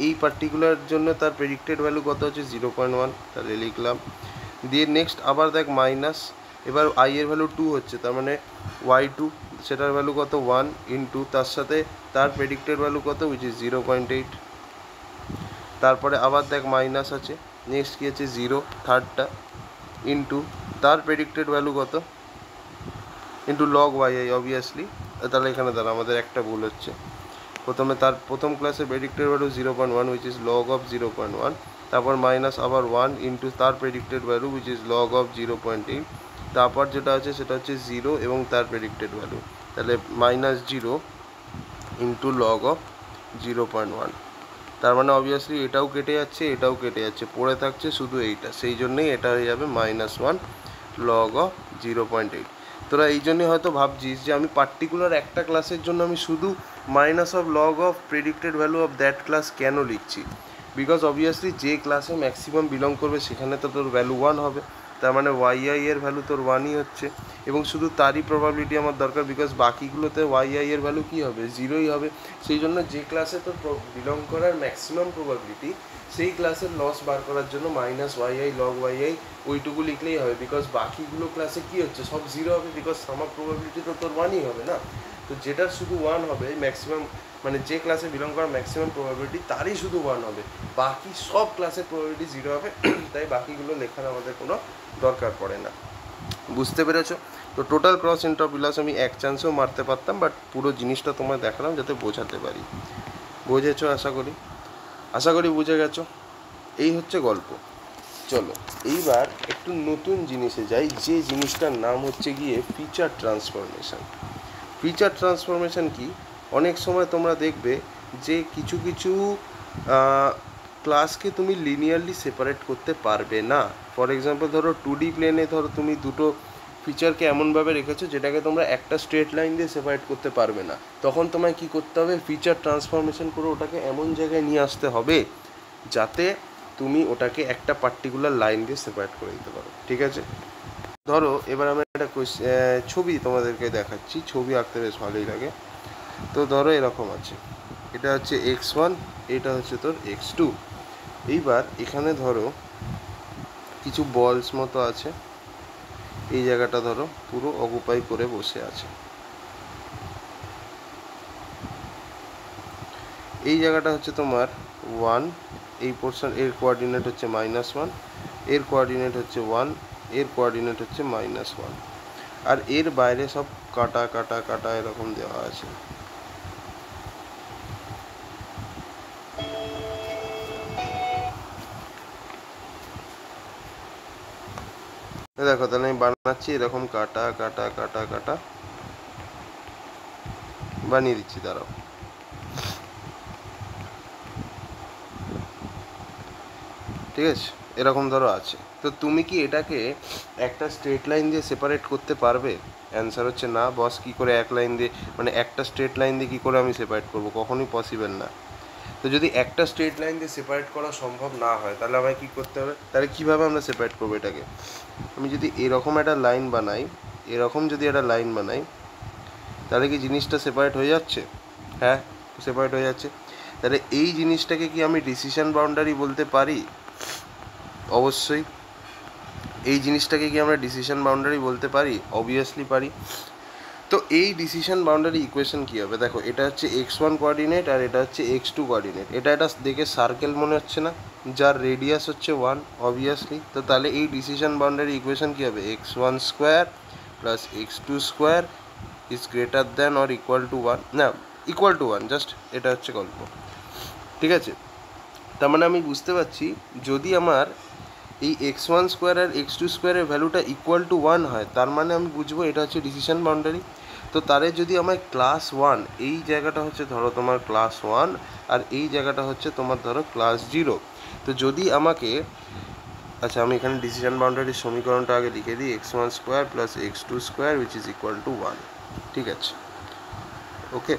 এই পার্টিকুলার জন্য তার প্রেডিক্টেড ভ্যালু কত আছে 0.1, তাহলে লিখলাম। দিয়ে নেক্সট আবার দেখ মাইনাস, এবার আই এর ভ্যালু 2 হচ্ছে, তার মানে y2 সেটার ভ্যালু কত 1 ইন্টু তার সাথে তার প্রেডিক্টেড ভ্যালু কত উইচ ইজ 0.8। তারপরে আবার দেখ মাইনাস আছে, নেক্সট কি আছে 0 থার্ডটা ইন্টু তার প্রেডিক্টেড ভ্যালু কত into log y i obviously. তাহলে এখানে দাঁড়া আমাদের একটা ভুল হচ্ছে, প্রথমে তার প্রথম ক্লাসে predicted value 0.1 which is log of 0.1, তারপর মাইনাস আবার 1 ইন্টু তার predicted value which is log of 0.8, তারপর যেটা আছে সেটা হচ্ছে 0 এবং তার প্রেডিক্টেড ভ্যালু, তাহলে মাইনাস 0 ইন্টু লগ অফ 0.1। তার মানে অবভিয়াসলি এটাও কেটে যাচ্ছে, এটাও কেটে যাচ্ছে, পড়ে থাকছে শুধু এইটা, সেই জন্যই এটা হয়ে যাবে -1 লগ অফ 0.8। তোরা এই জন্যই হয়তো ভাবছিস যে আমি পার্টিকুলার একটা ক্লাসের জন্য আমি শুধু minus of log of predicted value of that class কেন লিখছি, বিকজ অবভিয়াসলি যে ক্লাসে ম্যাক্সিমাম বিলং করবে সেখানে তো তোর ভ্যালু 1 হবে, তার মানে ওয়াই আই এর ভ্যালু তোর 1ই হচ্ছে, এবং শুধু তারই প্রবাবিলিটি আমার দরকার, বিকজ বাকিগুলোতে ওয়াই আই এর ভ্যালু কী হবে 0ই হবে। সেই জন্য যে ক্লাসে তোর বিলং করার ম্যাক্সিমাম প্রবাবিলিটি সেই ক্লাসের লস বার করার জন্য minus y i log y i ওইটুকু লিখলেই হবে, বিকজ বাকিগুলো ক্লাসে কী হচ্ছে সব 0 হবে, বিকজ সামার প্রবাবিলিটি তো তোর 1ই হবে না। তো যেটার শুধু 1 হবে ম্যাক্সিমাম, মানে যে ক্লাসে বিলং করার ম্যাক্সিমাম প্রবাবিলিটি তারই শুধু 1 হবে, বাকি সব ক্লাসের প্রবাবিলিটি 0 হবে, তাই বাকিগুলো লেখার আমাদের কোনো দরকার পড়ে না। বুঝতে পেরেছো? তো টোটাল ক্রস এন্ট্রপি লস আমি এক চান্সেও মারতে পারতাম, বাট পুরো জিনিসটা তোমায় দেখালাম যাতে বোঝাতে পারি। বুঝেছো? আশা করি বুঝে গেছো। এই হচ্ছে গল্প। চলো এইবার একটু নতুন জিনিসে যাই, যে জিনিসটার নাম হচ্ছে গিয়ে ফিচার ট্রান্সফরমেশন। ফিচার ট্রান্সফরমেশন কি, অনেক সময় তোমরা দেখবে যে কিছু কিছু ক্লাসকে তুমি লিনিয়ারলি সেপারেট করতে পারবে না। ফর এক্সাম্পল ধরো 2D প্লেনে ধরো তুমি দুটো ফিচারকে এমনভাবে রেখেছো যেটাকে তোমরা একটা স্ট্রেট লাইন দিয়ে সেপারেট করতে পারবে না, তখন তোমায় কী করতে হবে, ফিচার ট্রান্সফরমেশন করে ওটাকে এমন জায়গায় নিয়ে আসতে হবে যাতে তুমি ওটাকে একটা পার্টিকুলার লাইন দিয়ে সেপারেট করে দিতে পারো। ঠিক আছে, ধরো এবার আমি একটা ছবি তোমাদেরকে দেখাচ্ছি, ছবি আঁকতে বেশ ভালোই লাগে। তো ধরো এরকম আছে, এটা হচ্ছে x1, এটা হচ্ছে তোর x2। এইবার এখানে ধরো কিছু বলস মতো আছে, এই জায়গাটা ধরো পুরো অকুপাই করে বসে আছে, এই জায়গাটা হচ্ছে তোমার 1, এই পোর্শন এর কোঅর্ডিনেট হচ্ছে -1, এর কোঅর্ডিনেট হচ্ছে 1, এর কোঅর্ডিনেট হচ্ছে -1, আর এর বাইরে সব কাটা কাটা কাটা এরকম দেওয়া আছে। দেখো তাহলে আমি বানাচ্ছি এরকম কাটা কাটা কাটা কাটা বানিয়ে দিচ্ছি, দাঁড়াও। ঠিক আছে, এরকম ধরো আছে। তো তুমি কি এটাকে একটা স্ট্রেট লাইন দিয়ে সেপারেট করতে পারবে? অ্যান্সার হচ্ছে না বস। কী করে এক লাইন দিয়ে, মানে একটা স্ট্রেট লাইন দিয়ে কী করে আমি সেপারেট করবো? কখনোই পসিবল না। তো যদি একটা স্ট্রেট লাইন দিয়ে সেপারেট করা সম্ভব না হয় তাহলে আমায় কী করতে হবে? তাহলে কীভাবে আমরা সেপারেট করবো এটাকে? আমি যদি এরকম একটা লাইন বানাই, এরকম যদি একটা লাইন বানাই, তাহলে কি জিনিসটা সেপারেট হয়ে যাচ্ছে? হ্যাঁ, সেপারেট হয়ে যাচ্ছে। তাহলে এই জিনিসটাকে কি আমি ডিসিশন বাউন্ডারি বলতে পারি? অবশ্যই। এই জিনিসটাকে কি আমরা ডিসিশন বাউন্ডারি বলতে পারি? অবভিয়াসলি পারি। তো এই ডিসিশন বাউন্ডারি ইকুয়েশন কী হবে? দেখো এটা হচ্ছে x1 কোঅর্ডিনেট আর এটা হচ্ছে x2 কোঅর্ডিনেট। এটা দেখে সার্কেল মনে হচ্ছে না, যার রেডিয়াস হচ্ছে 1 অবভিয়াসলি। তো তাহলে এই ডিসিশন বাউন্ডারি ইকুয়েশন কী হবে? x1 square plus x2 square is greater than or equal to 1, না ইকুয়াল টু 1, জাস্ট এটা হচ্ছে গল্প। ঠিক আছে, তার মানে আমি বুঝতে পারছি যদি আমার এই x1 স্কোয়ার আর x2 স্কোয়ারের ভ্যালুটা ইকুয়াল টু 1 হয়, তার মানে আমি বুঝবো এটা হচ্ছে ডিসিশন বাউন্ডারি। তো তারে যদি আমায় ক্লাস 1, এই জায়গাটা হচ্ছে ধরো তোমার ক্লাস 1 আর এই জায়গাটা হচ্ছে তোমার ধরো ক্লাস 0। তো যদি আমাকে, আচ্ছা আমি এখানে ডিসিশন বাউন্ডারির সমীকরণটা আগে লিখে দিই, x1 square plus x2 square which is equal to 1। ঠিক আছে, ওকে।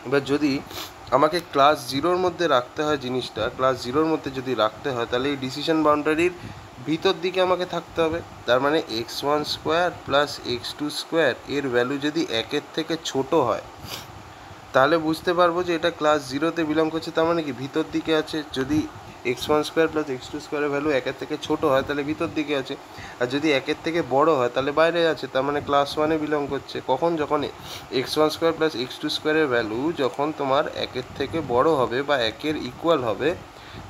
এবার যদি আমাকে ক্লাস 0-র মধ্যে রাখতে হয় জিনিসটা, ক্লাস 0-র মধ্যে যদি রাখতে হয় তাহলে এই ডিসিশন বাউন্ডারির ভিতর দিকে আমাকে থাকতে হবে। তার মানে x1 square plus x2 square এর ভ্যালু যদি 1-এর থেকে ছোট হয় তাহলে বুঝতে পারবো যে এটা ক্লাস 0-তে বিলং করছে, তার মানে কি ভিতর দিকে আছে। যদি x1 স্কোয়ার প্লাস x2 স্কোয়ারের ভ্যালু 1-এর থেকে ছোট হয় তাহলে ভিতর দিকে আছে, আর যদি 1-এর থেকে বড় হয় তাহলে বাইরে আছে, তার মানে ক্লাস 1-এ বিলং করছে। কখন? যখন x1 স্কোয়ার প্লাস x2 স্কোয়ারের ভ্যালু যখন তোমার 1-এর থেকে বড় হবে বা 1-এর ইকুয়াল হবে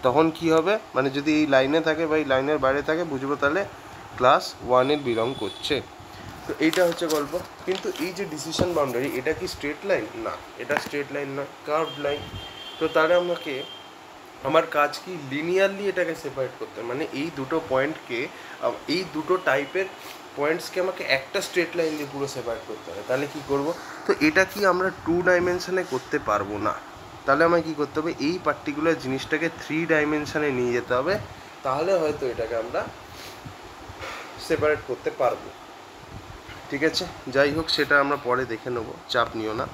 তখন কি হবে, মানে যদি এই লাইনে থাকে বা এই লাইনের বাইরে থাকে বুঝবো তাহলে ক্লাস 1-এ বিলং করছে। তো এইটা হচ্ছে গল্প। কিন্তু এই যে ডিসিশন বাউন্ডারি এটা কি স্ট্রেট লাইন? না, এটা স্ট্রেট লাইন না, কার্ভড লাইন। তো তাহলে আমাকে, আমার কাজ কি লিনিয়ারলি এটাকে সেপারেট করতে, মানে এই দুটো পয়েন্টকে, এই দুটো টাইপের পয়েন্টসকে আমাকে একটা স্ট্রেট লাইন দিয়ে পুরো সেপারেট করতে হবে। তাহলে কি করব? তো এটা কি আমরা 2 ডাইমেনশনে করতে পারবো না, তাহলে আমায় কী করতে হবে, এই পার্টিকুলার জিনিসটাকে 3 ডাইমেনশনে নিয়ে যেতে হবে, তাহলে হয়তো এটাকে আমরা সেপারেট করতে পারবো। ঠিক আছে, যাই হোক সেটা আমরা পরে দেখে নেবো, চাপ নিও না।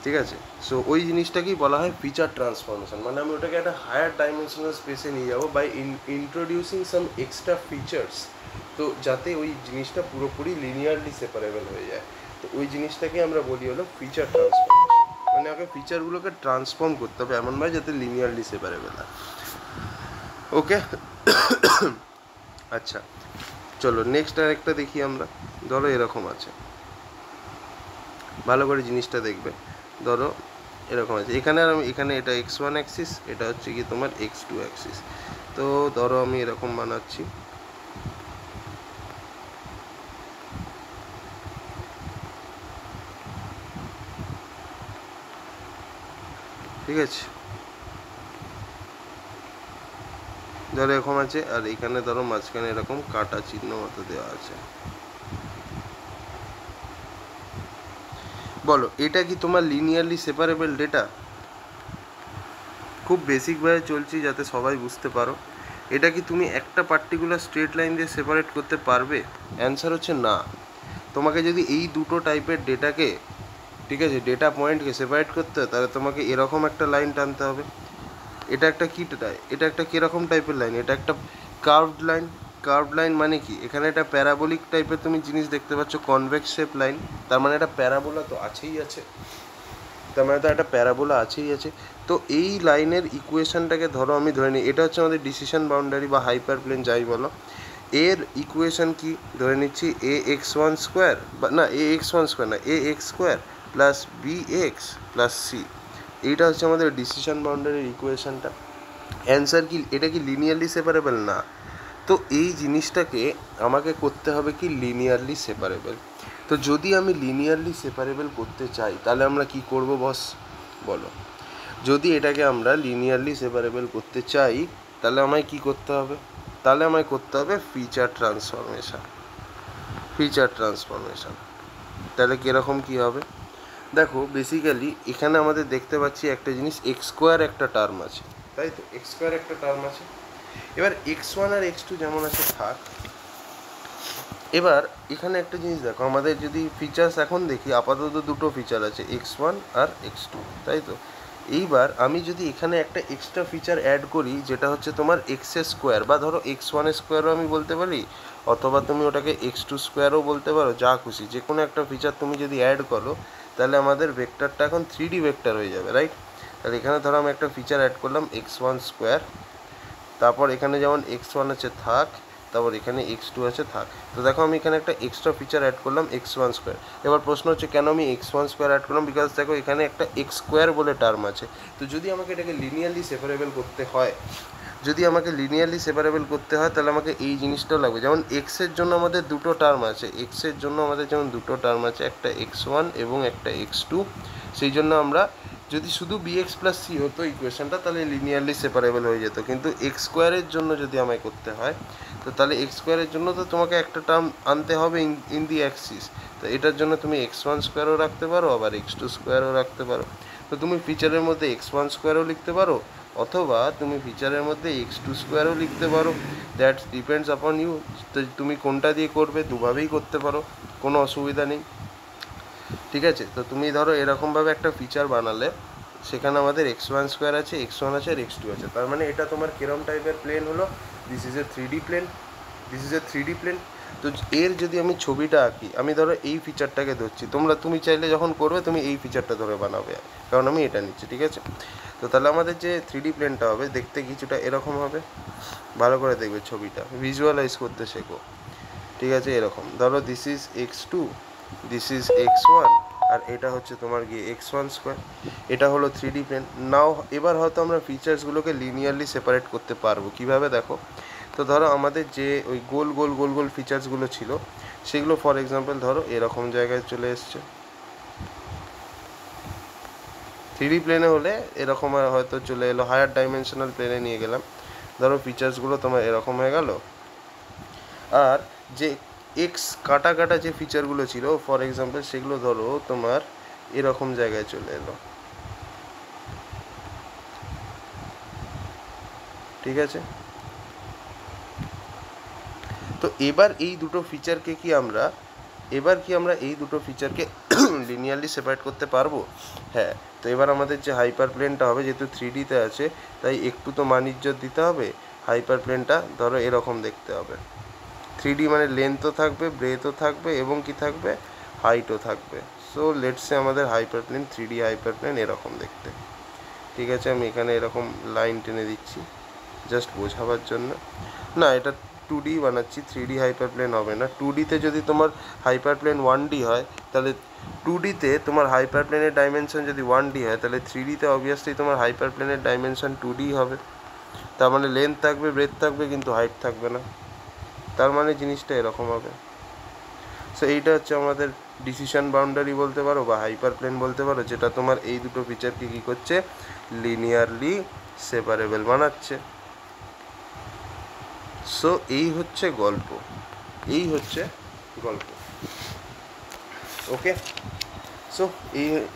ঠিক আছে, সো ওই জিনিসটাকেই বলা হয় ফিচার ট্রান্সফরমেশন, মানে আমি ওটাকে একটা হায়ার ডাইমেনশনাল স্পেসে নিয়ে যাবো by introducing some extra features, তো যাতে ওই জিনিসটা পুরোপুরি লিনিয়ারলি সেপারেবল হয়ে যায়। তো ওই জিনিসটাকে আমরা বলি হলো ফিচার ট্রান্সফরমেশন, মানে ওকে ফিচারগুলোকে ট্রান্সফর্ম করতে হবে এমনভাবে যাতে লিনিয়ারলি সেপারেবল হয়। ওকে, আচ্ছা চলো নেক্সট আরেকটা দেখি আমরা। ধরো এরকম আছে, ভালো করে জিনিসটা দেখবে। ধরো এরকম আছে, এখানে আর এখানে এটা x1 অ্যাক্সিস, এটা হচ্ছে কি তোমার x2 অ্যাক্সিস। তো ধরো আমি এরকম বানাচ্ছি, ঠিক আছে। ধরো এরকম আছে, আর এখানে ধরো মাঝখানে এরকম কাটা চিহ্ন মতো দেওয়া আছে। বলো এটা কি তোমার লিনিয়ারলি সেপারেবল ডেটা? খুব বেসিকভাবে চলছি যাতে সবাই বুঝতে পারো। এটা কি তুমি একটা পার্টিকুলার স্ট্রেট লাইন দিয়ে সেপারেট করতে পারবে? অ্যান্সার হচ্ছে না। তোমাকে যদি এই দুটো টাইপের ডেটাকে, ঠিক আছে, ডেটা পয়েন্টকে সেপারেট করতে হয় তাহলে তোমাকে এরকম একটা লাইন টানতে হবে। এটা একটা কি, এটা একটা কীরকম টাইপের লাইন? এটা একটা কার্ভড লাইন। কার্ভড লাইন মানে কি, এখানে একটা প্যারাবোলিক টাইপের তুমি জিনিস দেখতে পাচ্ছ, কনভেক্স শেপ লাইন, তার মানে একটা প্যারাবোলা তো আছেই আছে, তার মানে তো একটা প্যারাবোলা আছেই আছে। তো এই লাইনের ইকুয়েশনটাকে ধরো আমি ধরে নিই এটা হচ্ছে আমাদের ডিসিশন বাউন্ডারি বা হাইপার প্লেন যাই বলো। এর ইকুয়েশন কি ধরে নিচ্ছি, ax1 স্কোয়ার, বা না ax1 স্কোয়ার না, ax square plus bx plus c, এইটা হচ্ছে আমাদের ডিসিশন বাউন্ডারির ইকুয়েশনটা। অ্যান্সার কি, এটা কি লিনিয়ারলি সেপারেবল? না। তো এই জিনিসটাকে আমাকে করতে হবে কি লিনিয়ারলি সেপারেবল। তো যদি আমি লিনিয়ারলি সেপারেবল করতে চাই তাহলে আমরা কি করব বস, বলো। যদি এটাকে আমরা লিনিয়ারলি সেপারেবল করতে চাই তাহলে আমায় কি করতে হবে, তাহলে আমায় করতে হবে ফিচার ট্রান্সফরমেশন। ফিচার ট্রান্সফরমেশন তাহলে কীরকম কী হবে দেখো, বেসিক্যালি এখানে আমাদের দেখতে পাচ্ছি একটা জিনিস এক্স স্কোয়ার একটা টার্ম আছে, তাই তো, এক্স স্কোয়ার একটা টার্ম আছে। এবার x1 আর x2 যেমন আছে থাক। এবার এখানে একটা জিনিস দেখো, আমাদের যদি ফিচার্স এখন দেখি আপাতত দুটো ফিচার আছে, x1 আর x2, তাই তো। এইবার আমি যদি এখানে একটা এক্সট্রা ফিচার অ্যাড করি যেটা হচ্ছে তোমার এক্স স্কোয়ার, বা ধরো x1 স্কোয়ারও আমি বলতে পারি, অথবা তুমি ওটাকে x2 স্কোয়ারও বলতে পারো, যা খুশি যে কোনো একটা ফিচার তুমি যদি অ্যাড করো তাহলে আমাদের ভেক্টরটা এখন 3D ভেক্টর হয়ে যাবে, রাইট। তাহলে এখানে ধরো আমি একটা ফিচার অ্যাড করলাম x1 স্কোয়ার, তারপর এখানে যেমন x1 আছে থাক, তারপর এখানে x2 আছে থাক। তো দেখো আমি এখানে একটা এক্সট্রা ফিচার অ্যাড করলাম x1 স্কোয়ার। এবার প্রশ্ন হচ্ছে কেন আমি x1 স্কোয়ার অ্যাড করলাম, বিকজ দেখো এখানে একটা x স্কোয়ার বলে টার্ম আছে। তো যদি আমাকে এটাকে লিনিয়ারলি সেপারেবল করতে হয়, যদি আমাকে লিনিয়ারলি সেপারেবল করতে হয় তাহলে আমাকে এই জিনিসটাও লাগবে। যেমন এক্সের জন্য আমাদের দুটো টার্ম আছে, এক্সের জন্য আমাদের যেমন দুটো টার্ম আছে, একটা x1 এবং একটা x2, সেই জন্য আমরা যদি শুধু bx প্লাস c হতো ইকুয়েশনটা তাহলে লিনিয়ারলি সেপারেবল হয়ে যেত। কিন্তু এক্স স্কোয়ারের জন্য যদি আমায় করতে হয় তো তাহলে এক্স স্কোয়ারের জন্য তো তোমাকে একটা টার্ম আনতে হবে ইন দি অ্যাক্সিস। তো এটার জন্য তুমি x1 স্কোয়ারও রাখতে পারো, আবার x2 স্কোয়ারও রাখতে পারো। তো তুমি ফিচারের মধ্যে x1 স্কোয়ারও লিখতে পারো, অথবা তুমি ফিচারের মধ্যে x2 স্কোয়ারও লিখতে পারো। That depends upon you. তো তুমি কোনটা দিয়ে করবে, দুভাবেই করতে পারো, কোনো অসুবিধা নেই, ঠিক আছে। তো তুমি ধরো এরকমভাবে একটা ফিচার বানালে, সেখানে আমাদের x1 স্কোয়ার আছে, x1 আছে আর x2 আছে। তার মানে এটা তোমার কিরম টাইপের প্লেন হলো? This is a 3D plane, this is a 3D plane. তো এর যদি আমি ছবিটা আঁকি, আমি ধরো এই ফিচারটাকে ধরছি, তুমি চাইলে যখন করবে তুমি এই ফিচারটা ধরে বানাবে, কারণ আমি এটা নিচ্ছি, ঠিক আছে। তো তাহলে আমাদের যে 3D প্লেনটা হবে দেখতে কিছুটা এরকম হবে। ভালো করে দেখবে ছবিটা, ভিজুয়ালাইজ করতে শেখো, ঠিক আছে। এরকম ধরো this is x2, this is x1, আর এটা হচ্ছে তোমার গিয়ে x1 স্কোয়ার। এটা হলো 3D প্লেন। নাও এবার হয়তো আমরা ফিচার্সগুলোকে লিনিয়ারলি সেপারেট করতে পারবো। কিভাবে দেখো, তো ধরো আমাদের যে ওই গোল গোল গোল গোল ফিচার্সগুলো ছিল, সেগুলো ফর এক্সাম্পল ধরো এরকম জায়গায় চলে এসছে। 3D প্লেনে হলে এরকম হয়তো চলে এলো, হায়ার ডাইমেনশনাল প্লেনে নিয়ে গেলাম, ধরো ফিচার্সগুলো তোমার এরকম হয়ে গেল। আর যে এক্স কাটা কাটা যে ফিচারগুলো ছিল ফর এক্সাম্পল, সেগুলো ধরো তোমার এরকম জায়গায় চলে এলো, ঠিক আছে। তো এবার এই দুটো ফিচারকে কি আমরা এই দুটো ফিচারকে লিনিয়ারলি সেপারেট করতে পারবো? হ্যাঁ। তো এবার আমাদের যে হাইপার প্লেনটা হবে, যেহেতু 3Dতে আছে, তাই একটু তো মান ইজ্জত দিতে হবে। হাইপার প্লেনটা ধরো এরকম দেখতে হবে। 3D মানে লেন্থও থাকবে, ব্রেথও থাকবে, এবং কি থাকবে, হাইটও থাকবে। সো লেটসে আমাদের hyperplane, 3D hyperplane এরকম দেখতে, ঠিক আছে। আমি এখানে এরকম লাইন টেনে দিচ্ছি জাস্ট বোঝাবার জন্য। না, এটা 2D বানাচ্ছি, 3D হাইপার প্লেন হবে না। 2Dতে যদি তোমার হাইপার প্লেন 1D হয়, তাহলে 2Dতে তোমার হাইপার প্লেনের ডাইমেনশন যদি 1D হয়, তাহলে 3Dতে অবভিয়াসলি তোমার হাইপার প্লেনের ডাইমেনশন 2D হবে। তার মানে লেন্থ থাকবে, ব্রেথ থাকবে, কিন্তু হাইট থাকবে না। তার মানে জিনিসটা এরকম হবে। সো এইটা হচ্ছে আমাদের ডিসিশন বাউন্ডারি বলতে পারো, বা হাইপার প্লেন বলতে পারো, যেটা তোমার এই দুটো ফিচারকে কী করছে, লিনিয়ারলি সেপারেবল বানাচ্ছে। সো এই হচ্ছে গল্প, ওকে। সো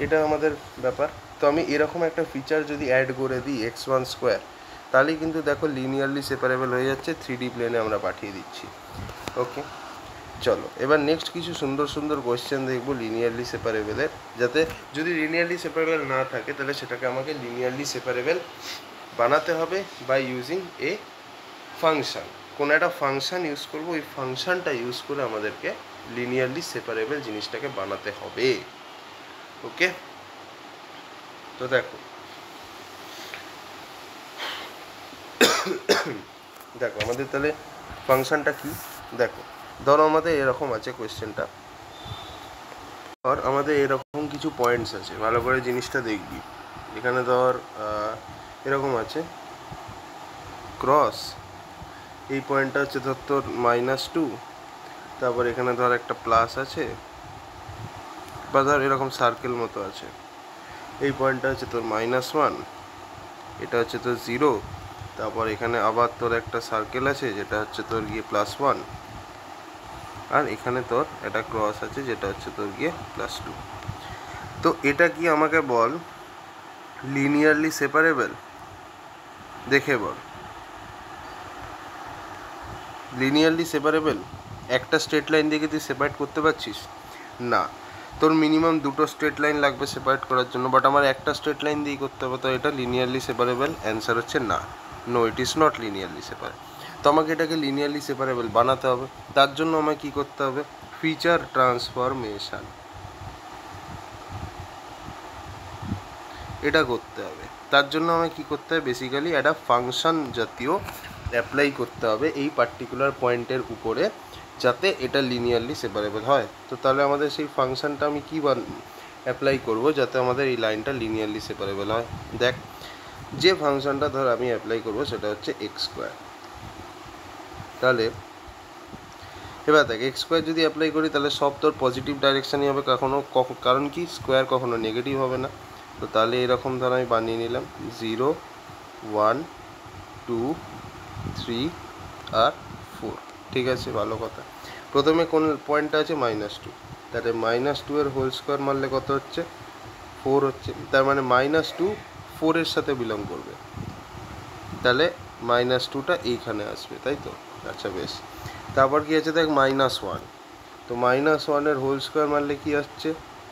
এটা আমাদের ব্যাপার। তো আমি এরকম একটা ফিচার যদি অ্যাড করে দিই x1 স্কোয়ার, তাহলেই কিন্তু দেখো লিনিয়ারলি সেপারেবল হয়ে যাচ্ছে, 3D প্লেনে আমরা পাঠিয়ে দিচ্ছি। ওকে, চলো এবার নেক্সট কিছু সুন্দর সুন্দর কোয়েশ্চেন দেখবো লিনিয়ারলি সেপারেবলের। যাতে যদি লিনিয়ারলি সেপারেবল না থাকে, তাহলে সেটাকে আমাকে লিনিয়ারলি সেপারেবল বানাতে হবে বাই ইউজিং এ ফাংশন। কোনো একটা ফাংশন ইউজ করবো, ওই ফাংশনটা ইউজ করে আমাদেরকে লিনিয়ারলি সেপারেবল জিনিসটাকে বানাতে হবে। ওকে, তো দেখো আমাদের তাহলে ফাংশনটা কি। দেখো ধরো আমাদের এরকম আছে কোয়েশ্চেনটা, ধর আমাদের এরকম কিছু পয়েন্টস আছে, ভালো করে জিনিসটা দেখবি। এখানে ধর এরকম আছে ক্রস, এই পয়েন্টটা হচ্ছে ধর তোর -2, তারপর এখানে ধর একটা প্লাস আছে, বা ধর এরকম সার্কেল মতো আছে। এই পয়েন্টটা হচ্ছে তোর -1, এটা হচ্ছে তোর 0, তারপর এখানে আবার তোর একটা সার্কেল আছে যেটা হচ্ছে তোর গিয়ে +1, আর এখানে তোর একটা ক্রস আছে যেটা হচ্ছে তোর গিয়ে +2। তো এটা কি আমাকে বল লিনিয়ারলি সেপারেবল? দেখে বল, লিনিয়ারলি সেপারেবল একটা স্ট্রেট লাইন দিয়ে কি তুই সেপারেট করতে পারছিস? না, তোর মিনিমাম দুটো স্ট্রেট লাইন লাগবে সেপারেট করার জন্য, বাট আমার একটা স্ট্রেট লাইন দিয়েই করতে হবে। তো এটা লিনিয়ারলি সেপারেবল? অ্যান্সার হচ্ছে না, no it is not linearly separable. তো আমাকে এটাকে লিনিয়ারলি সেপারেবল বানাতে হবে। তার জন্য আমায় কী করতে হবে? ফিচার ট্রান্সফরমেশন, এটা করতে হবে। তার জন্য আমায় কী করতে হবে? বেসিক্যালি একটা ফাংশন জাতীয় অ্যাপ্লাই করতে হবে এই পার্টিকুলার পয়েন্টের উপরে, যাতে এটা লিনিয়ারলি সেপারেবল হয়। তো তাহলে আমাদের সেই ফাংশনটা আমি কী অ্যাপ্লাই করব যাতে আমাদের এই লাইনটা লিনিয়ারলি সেপারেবল হয়? দেখ, যে ফাংশনটা ধর আমি অ্যাপ্লাই করব সেটা হচ্ছে x²। তাহলে এবার দেখ, x² যদি অ্যাপ্লাই করি তাহলে সব তোর পজিটিভ ডাইরেকশানই হবে, কারণ কি স্কোয়ার কখনো নেগেটিভ হবে না। তো তাহলে এরকম ধর আমি বানিয়ে নিলাম 0, 1, 2, 3 আর 4। ঠিক আছে, ভালো কথা। প্রথমে কোন পয়েন্টটা আছে -2, তাহলে -2 এর হোল স্কোয়ার মারলে কত হচ্ছে 4 হচ্ছে, তার মানে -2 4 এর সাথে বিলং করবে, তাহলে -2টা এইখানে আসবে, তাই তো? আচ্ছা বেশ। তারপর কি আছে দেখ -1, তো -1 এর হোল স্কোয়ার মারলে কি আসছে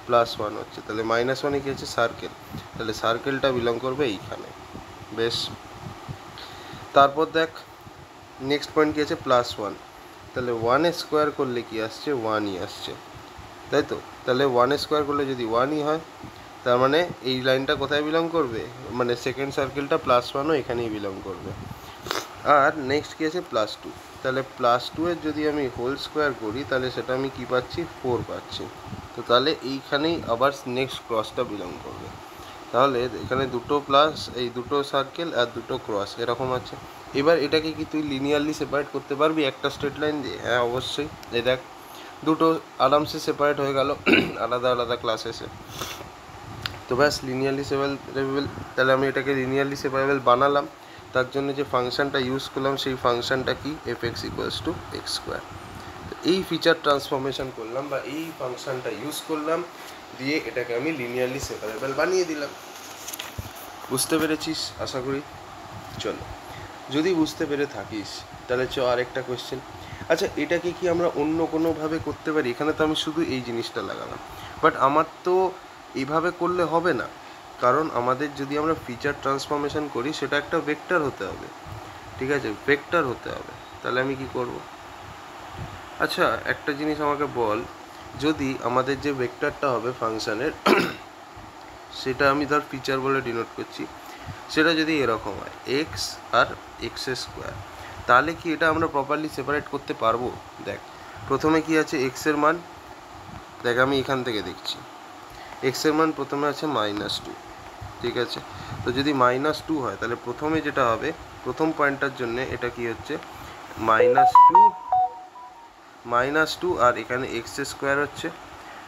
+1 হচ্ছে, তাহলে -1 কি আছে সার্কেল, তাহলে সার্কেলটা বিলং করবে এইখানে। বেশ, তারপর দেখ নেক্সট পয়েন্ট কি আছে +1, তাহলে 1 স্কোয়ার করলে কি আসছে 1ই আসছে, তাই তো? তাহলে 1 স্কোয়ার করলে যদি 1ই হয়, তার মানে এই লাইনটা কোথায় বিলং করবে, মানে সেকেন্ড সার্কেলটা +1ও এখানেই বিলং করবে। আর নেক্সট কি আছে +2, তাহলে +2 এর যদি আমি হোল স্কোয়ার করি তাহলে সেটা আমি কি পাচ্ছি 4 পাচ্ছি, তো তাহলে এইখানেই আবার নেক্সট ক্রসটা বিলং করবে। তাহলে এখানে দুটো প্লাস, এই দুটো সার্কেল আর দুটো ক্রস এরকম আছে। এবার এটাকে কি তুই লিনিয়ারলি সেপারেট করতে পারবি একটা স্ট্রেট লাইন দিয়ে? হ্যাঁ অবশ্যই। এই দেখ দুটো আরামসে সেপারেট হয়ে গেল আলাদা আলাদা ক্লাসেসে। তো ব্যাস লিনিয়ারলি সেপারেবল, তাহলে আমি এটাকে লিনিয়ারলি সেপারেবল বানালাম। তার জন্য যে ফাংশনটা ইউজ করলাম সেই ফাংশনটা কি f(x = x²). এই ফিচার ট্রান্সফরমেশন করলাম বা এই ফাংশনটা ইউজ করলাম, দিয়ে এটাকে আমি লিনিয়ারলি সেপারেবল বানিয়ে দিলাম। বুঝতে পেরেছিস আশা করি? চলো, যদি বুঝতে পেরে থাকিস তাহলে আরেকটা কোয়েশ্চেন। আচ্ছা, এটাকে কি আমরা অন্য কোনোভাবে করতে পারি? এখানে তো আমি শুধু এই জিনিসটা লাগালাম, বাট আমার তো এইভাবে করলে হবে না, কারণ আমাদের যদি আমরা ফিচার ট্রান্সফরমেশন করি সেটা একটা ভেক্টর হতে হবে, ঠিক আছে? ভেক্টর হতে হবে, তাহলে আমি কি করব? আচ্ছা একটা জিনিস আমাকে বল, যদি আমাদের যে ভেক্টরটা হবে ফাংশানের সেটা আমি ধর ফিচার বলে ডিনোট করছি, সেটা যদি এরকম হয় এক্স আর x², তাহলে কি এটা আমরা প্রপারলি সেপারেট করতে পারবো? দেখ প্রথমে কি আছে এক্স এর মান, দেখ আমি এখান থেকে দেখছি এক্স এর মান প্রথমে আছে -2, ঠিক আছে? তো যদি -2 হয় তাহলে প্রথমে যেটা হবে, প্রথম পয়েন্টটার জন্য এটা কি হচ্ছে -2 আর এখানে x² হচ্ছে,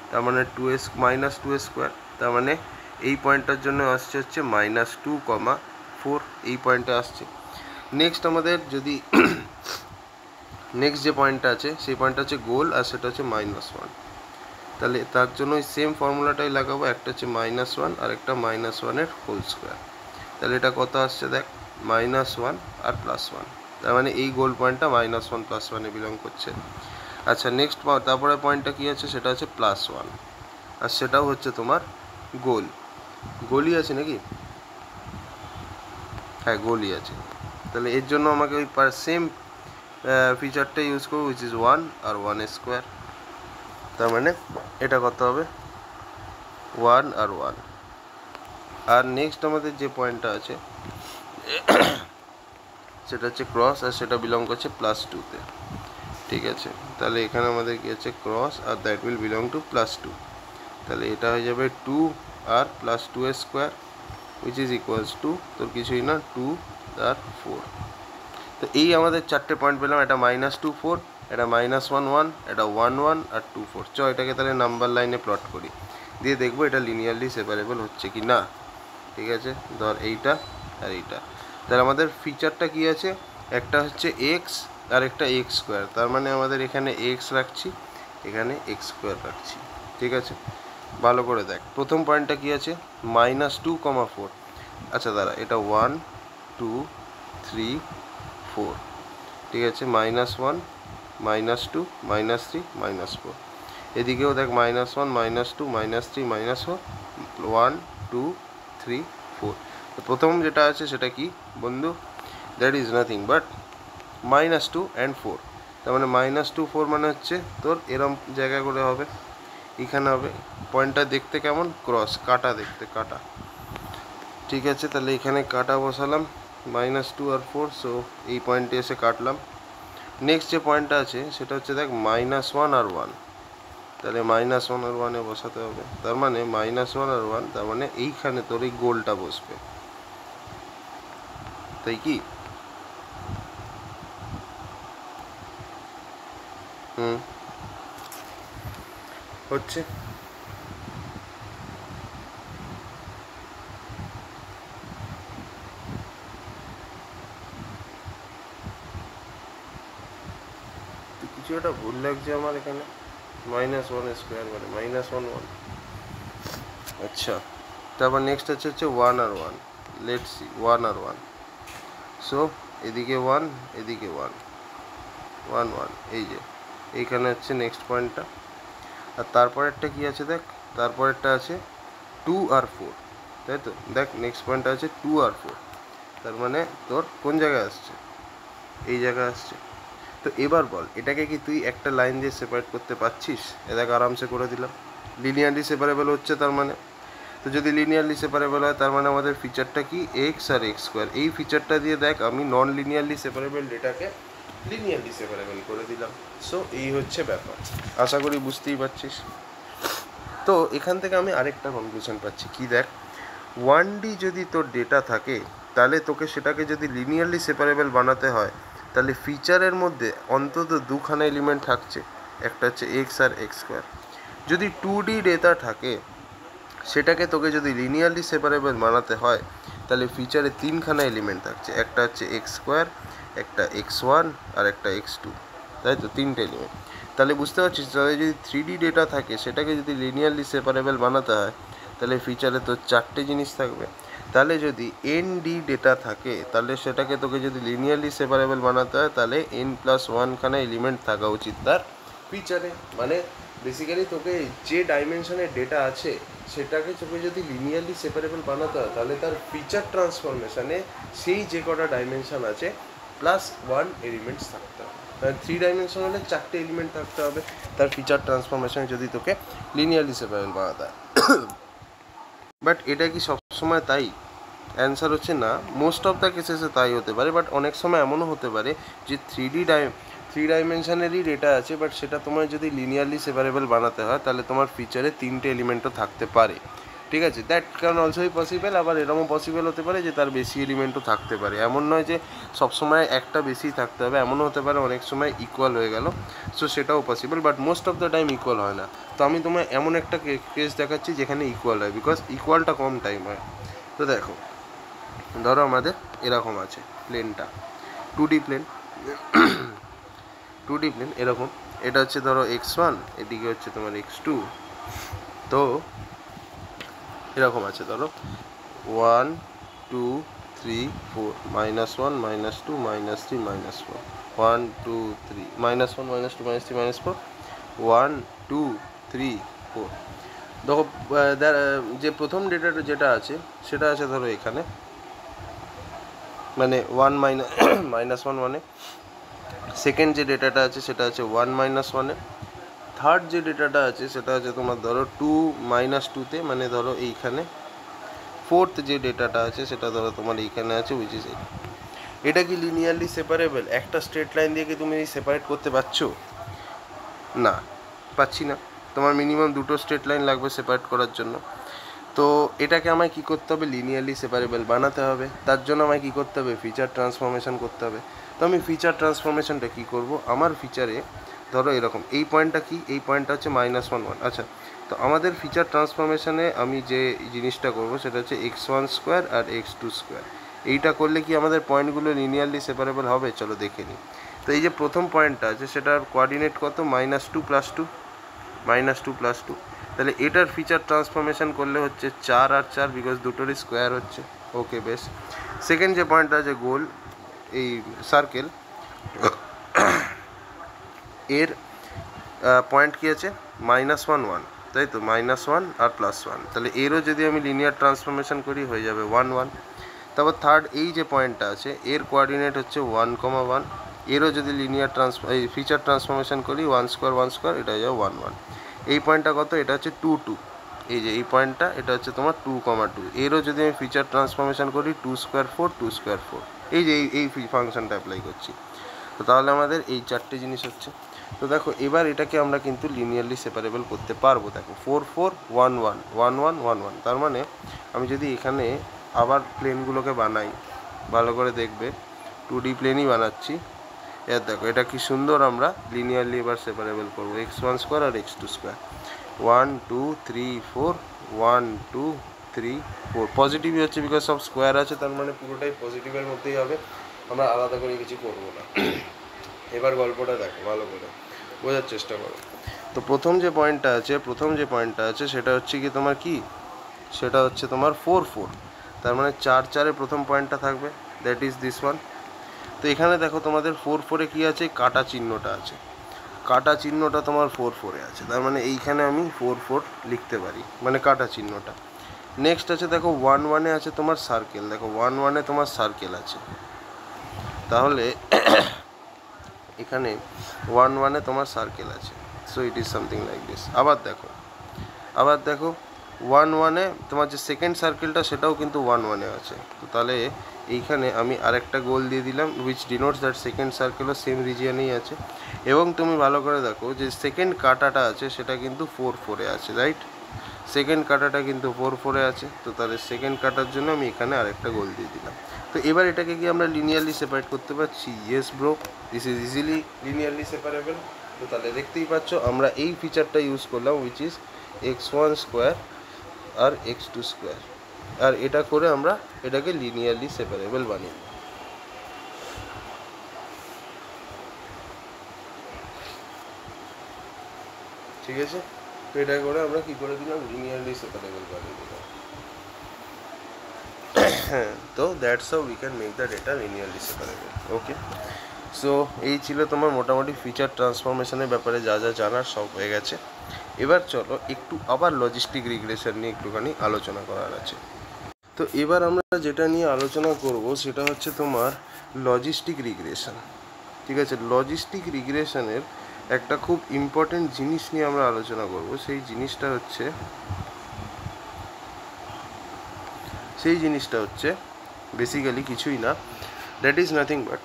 তার মানে -2 তার মানে এই পয়েন্টটার জন্য আসছে হচ্ছে -2, 4 এই পয়েন্টে আসছে। নেক্সট আমাদের যদি নেক্সট যে পয়েন্টটা আছে সেই পয়েন্টটা হচ্ছে গোল, আর সেটা হচ্ছে -1, তাহলে তার জন্য ওই সেম ফর্মুলাটাই লাগাবো, একটা হচ্ছে -1 আর একটা -1 এর হোল স্কোয়ার, তাহলে এটা কত আসছে দেখ -1 আর +1, তার মানে এই গোল পয়েন্টটা -1 +1 এ বিলং করছে। আচ্ছা নেক্সট তারপরে পয়েন্টটা কী আছে, সেটা হচ্ছে +1, আর সেটাও হচ্ছে তোমার গোল, গোলই আছে নাকি? হ্যাঁ গোলই আছে, তাহলে এর জন্য আমাকে ওই সেম ফিচারটা ইউজ করবো, উইচ ইজ 1 আর 1², তার মানে এটা কত হবে 1 আর 1। আর নেক্সট আমাদের যে পয়েন্টটা আছে সেটা হচ্ছে ক্রস, আর সেটা বিলং করছে +2-তে, ঠিক আছে? তাহলে এখানে আমাদের কি আছে ক্রস, আর দ্যাট উইল বিলং টু +2, তাহলে এটা হয়ে যাবে 2 আর +2² উইচ ইজ ইকুয়ালস টু তোর কিছুই না 2 আর 4। তো এই আমাদের চারটে পয়েন্ট পেলাম, এটা -2 4, এটা -1 1, এটা 1 1 আর 2 4। এটাকে তাহলে নাম্বার লাইনে প্লট করি, দিয়ে দেখবো এটা লিনিয়ারলি সেপারেবল হচ্ছে কি না, ঠিক আছে? ধর এইটা আর এইটা, তাহলে আমাদের ফিচারটা কি আছে, একটা হচ্ছে এক্স আর একটা x², তার মানে আমাদের এখানে এক্স রাখছি, এখানে x² রাখছি, ঠিক আছে? ভালো করে দেখ প্রথম পয়েন্টটা কি আছে -2, 4, আচ্ছা দাঁড়া এটা 1 2 3 4, ঠিক আছে? -1 -2 -3 -4, এদিকেও দেখ -1 -2 -3 -4, 1 2 3 4। তো প্রথম যেটা আছে সেটা কি বন্ধু, that is nothing but -2 and 4, তার মানে -2 4 মানে হচ্ছে তোর এরম জায়গা করে হবে, এখানে হবে পয়েন্টটা দেখতে কেমন ক্রস কাটা, দেখতে কাটা, ঠিক আছে? তাহলে এখানে কাটা বসালাম -2 আর 4, সো এই পয়েন্টে এসে কাটলাম। নেক্সট যে পয়েন্টটা আছে সেটা হচ্ছে দেখ -1 আর 1, তাহলে -1 আর 1 এ বসাতে হবে, তার মানে -1 আর 1, তার মানে এইখানে তোর এই গোলটা বসবে, তাই কি? হচ্ছে কিছু একটা ভুল লাগছে আমার এখানে, -1 স্কোয়ার মানে -1 আচ্ছা। তারপর নেক্সট হচ্ছে 1 আর 1, লেটস সি 1 আর 1। সো এদিকে 1 এদিকে 1 1 1, এই যে এইখানে হচ্ছে নেক্সট পয়েন্টটা। আর তারপরেরটা কি আছে দেখ, তারপরেরটা আছে 2 আর 4, তাই তো? দেখ নেক্সট পয়েন্টটা আছে 2 আর 4, তার মানে তোর কোন জায়গায় আসছে, এই জায়গায় আসছে। তো এবার বল এটাকে কি তুই একটা লাইন দিয়ে সেপারেট করতে পারছিস? এ দেখ আরামসে করে দিলাম, লিনিয়ারলি সেপারেবল হচ্ছে তার মানে। তো যদি লিনিয়ারলি সেপারেবল হয় তার মানে আমাদের ফিচারটা কি, এক্স আর এক্স স্কোয়ার। এই ফিচারটা দিয়ে দেখ আমি নন লিনিয়ারলি সেপারেবল ডেটাকে লিনিয়ারলি সেপারেবল করে দিলাম। সো এই হচ্ছে ব্যাপার, আশা করি বুঝতেই পারছিস। তো এখান থেকে আমি আরেকটা কনক্লুশন পাচ্ছি কি দেখ, 1D যদি তোর ডেটা থাকে তাহলে তোকে সেটাকে যদি লিনিয়ারলি সেপারেবল বানাতে হয় তাহলে ফিচারের মধ্যে অন্তত দুখানা এলিমেন্ট থাকছে, একটা হচ্ছে এক্স আর এক্স স্কোয়ার। যদি 2D ডেটা থাকে সেটাকে তোকে যদি লিনিয়ারলি সেপারেবল বানাতে হয় তাহলে ফিচারে তিনখানা এলিমেন্ট থাকছে, একটা হচ্ছে এক্স স্কোয়ার, একটা x1 আর একটা x2, তাই তো? তিনটে এলিমেন্ট। তাহলে বুঝতে পারছিস তাহলে যদি 3D ডেটা থাকে সেটাকে যদি লিনিয়ারলি সেপারেবল বানাতে হয় তাহলে ফিচারে তোর চারটে জিনিস থাকবে। তাহলে যদি ND ডেটা থাকে তাহলে সেটাকে তোকে যদি লিনিয়ারলি সেপারেবল বানাতে হয় তাহলে n+1 খানা এলিমেন্ট থাকা উচিত তার ফিচারে। মানে বেসিক্যালি তোকে যে ডাইমেনশনের ডেটা আছে সেটাকে তোকে যদি লিনিয়ারলি সেপারেবল বানাতে হয় তাহলে তার ফিচার ট্রান্সফরমেশানে সেই যে কটা ডাইমেনশন আছে +1 এলিমেন্টস থাকতে হবে। 3 ডাইমেনশন হলে 4টে এলিমেন্ট থাকতে হবে তার ফিচার ট্রান্সফরমেশন যদি তোকে লিনিয়ারলি সেপারেবল বানাতে হয়। বাট এটা কি সবসময় তাই? অ্যান্সার হচ্ছে না, মোস্ট অফ দ্য কেসেসে তাই হতে পারে, বাট অনেক সময় এমনও হতে পারে যে 3 ডাইমেনশনেরই ডেটা আছে বাট সেটা তোমার যদি লিনিয়ারলি সেপারেবল বানাতে হয় তাহলে তোমার ফিচারে 3টে এলিমেন্টও থাকতে পারে, ঠিক আছে? That can also be possible. আবার এরকমও পসিবল হতে পারে যে তার বেশি এলিমেন্টও থাকতে পারে, এমন নয় যে সবসময় একটা বেশি থাকতে হবে, এমনও হতে পারে অনেক সময় ইকুয়াল হয়ে গেল, সো সেটাও possible, but most of the time equal হয় না। তো আমি তোমায় এমন একটা কেস দেখাচ্ছি যেখানে ইকুয়াল হয়, বিকজ ইকুয়ালটা কম টাইম হয়। তো দেখো ধরো আমাদের এরকম আছে প্লেনটা, 2D প্লেন 2D প্লেন এরকম, এটা হচ্ছে ধরো x1, এদিকে হচ্ছে তোমার x2। তো এরকম আছে ধরো 1 2 3 4 -1 -2 -3 -4 1 2 3 -1 -2 -3 -4 1 2 3 4। দেখো যে প্রথম ডেটাটা যেটা আছে সেটা আছে ধরো এখানে, মানে 1 -1 1-এ। সেকেন্ড যে ডেটাটা আছে সেটা আছে 1 -1-এ। থার্ড যে ডেটাটা আছে সেটা আছে তোমার ধরো 2 -2-তে, মানে ধরো এইখানে। ফোর্থ যে ডেটাটা আছে সেটা ধরো তোমার এইখানে আছে, উইচ ইজ এটা কি লিনিয়ারলি সেপারেবল? একটা স্ট্রেট লাইন দিয়ে কি তুমি সেপারেট করতে পারছো? না, পাচ্ছি না। তোমার মিনিমাম দুটো স্ট্রেট লাইন লাগবে সেপারেট করার জন্য। তো এটাকে আমায় কী করতে হবে? লিনিয়ারলি সেপারেবল বানাতে হবে। তার জন্য আমায় কী করতে হবে? ফিচার ট্রান্সফরমেশন করতে হবে। তো আমি ফিচার ট্রান্সফরমেশনটা কী করব? আমার ফিচারে ধরো এরকম, এই পয়েন্টটা কি? এই পয়েন্টটা হচ্ছে -1 1। আচ্ছা, তো আমাদের ফিচার ট্রান্সফরমেশনে আমি যে জিনিসটা করব সেটা হচ্ছে x1 স্কোয়ার আর x2 স্কোয়ার। এইটা করলে কি আমাদের পয়েন্টগুলো লিনিয়ারলি সেপারেবল হবে? চলো দেখে নিই। তো এই যে প্রথম পয়েন্টটা আছে সেটার কোঅর্ডিনেট কত? -2 + 2 -2 + 2। তাহলে এটার ফিচার ট্রান্সফরমেশন করলে হচ্ছে 4 আর 4, বিকজ দুটোরই স্কোয়ার হচ্ছে। ওকে, বেশ। সেকেন্ড যে পয়েন্টটা আছে গোল, এই সার্কেল, এর পয়েন্ট কী আছে? -1 1, তাই তো? -1 আর +1। তাহলে এরও যদি আমি লিনিয়ার ট্রান্সফরমেশন করি হয়ে যাবে 1 1। তারপর থার্ড এই যে পয়েন্টটা আছে এর কোঅর্ডিনেট হচ্ছে 1 1। এরও যদি লিনিয়ার এই ফিচার ট্রান্সফরমেশন করি 1 স্কোয়ার 1 স্কোয়ার, এটা হয়ে যাবে 1 1। এই পয়েন্টটা কত? এটা হচ্ছে 2 2। এই যে এই পয়েন্টটা এটা হচ্ছে তোমার 2 2। এরও যদি আমি ফিচার ট্রান্সফরমেশন করি 2 স্কোয়ার 4 2 স্কোয়ার 4। এই যে এই ফাংশনটা অ্যাপ্লাই করছি। তো তাহলে আমাদের এই চারটে জিনিস হচ্ছে। তো দেখো এবার এটাকে আমরা কিন্তু লিনিয়ারলি সেপারেবল করতে পারবো। দেখো 4 4 1 1 1 1 1 1। তার মানে আমি যদি এখানে আবার প্লেনগুলোকে বানাই, ভালো করে দেখবে 2D প্লেনই বানাচ্ছি। এর দেখো এটা কি সুন্দর আমরা লিনিয়ারলি এবার সেপারেবল করবো, x1 স্কোয়ার আর x2 স্কোয়ার। 1 2 3 4 1 2 3 4। পজিটিভই হচ্ছে বিকজ সব স্কোয়ার আছে, তার মানে পুরোটাই পজিটিভের মধ্যেই হবে, আমরা আলাদা করে কিছু করবো না। এবার গল্পটা দেখো ভালো করে। বোঝার চেষ্টা করো। তো প্রথম যে পয়েন্টটা আছে সেটা হচ্ছে কি তোমার কি, সেটা হচ্ছে তোমার 4 তার মানে 4 প্রথম পয়েন্টটা থাকবে, দ্যাট ইজ দিস ওয়ান। তো এখানে দেখো তোমাদের 4 কী আছে, কাটা চিহ্নটা আছে, কাটা চিহ্নটা তোমার 4 আছে, তার মানে এইখানে আমি 4 লিখতে পারি, মানে কাটা চিহ্নটা। নেক্সট আছে দেখো 1 আছে তোমার সার্কেল, দেখো 1 তোমার সার্কেল আছে, তাহলে এখানে 1 তোমার সার্কেল আছে, so it is something like this. আবার দেখো 1 তোমার যে সেকেন্ড সার্কেলটা সেটাও কিন্তু 1 আছে, তো তাহলে এইখানে আমি আরেকটা গোল দিয়ে দিলাম উইচ ডিনোটস দ্যাট সেকেন্ড সার্কেলও সেম রিজিয়নেই আছে। এবং তুমি ভালো করে দেখো যে সেকেন্ড কাটাটা আছে সেটা কিন্তু 4 আছে, রাইট? সেকেন্ড কাটাটা কিন্তু 4 আছে, তো তাহলে সেকেন্ড কাটার জন্য আমি এখানে আরেকটা গোল দিয়ে দিলাম। তো এবার এটাকে কি আমরা লিনিয়ারলি সেপারেট করতে পারছি? Yes bro, this is easily linearly separable. তো তাহলে দেখতেই পাচ্ছ আমরা এই ফিচারটা ইউজ করলাম উইচ ইজ x1² আর x2², আর এটা করে আমরা এটাকে লিনিয়ারলি সেপারেবল বানিয়ে দিই। ঠিক আছে, তো এটা করে আমরা কি করে দিলাম, লিনিয়ারলি সেপারেবল বানিয়ে দিলাম। হ্যাঁ, তো that's how we can make the data linearly separable. Okay, so এই ছিল তোমার মোটামুটি ফিচার ট্রান্সফরমেশনের ব্যাপারে যা যা জানার সব হয়ে গেছে। এবার চলো একটু আবার লজিস্টিক রিগ্রেশন নিয়ে একটুখানি আলোচনা করার আছে। তো এবার আমরা যেটা নিয়ে আলোচনা করব সেটা হচ্ছে তোমার লজিস্টিক রিগ্রেশন। ঠিক আছে, লজিস্টিক রিগ্রেশনের একটা খুব ইম্পর্টেন্ট জিনিস নিয়ে আমরা আলোচনা করব, সেই জিনিসটা হচ্ছে বেসিক্যালি কিছুই না, দ্যাট ইজ নাথিং বাট,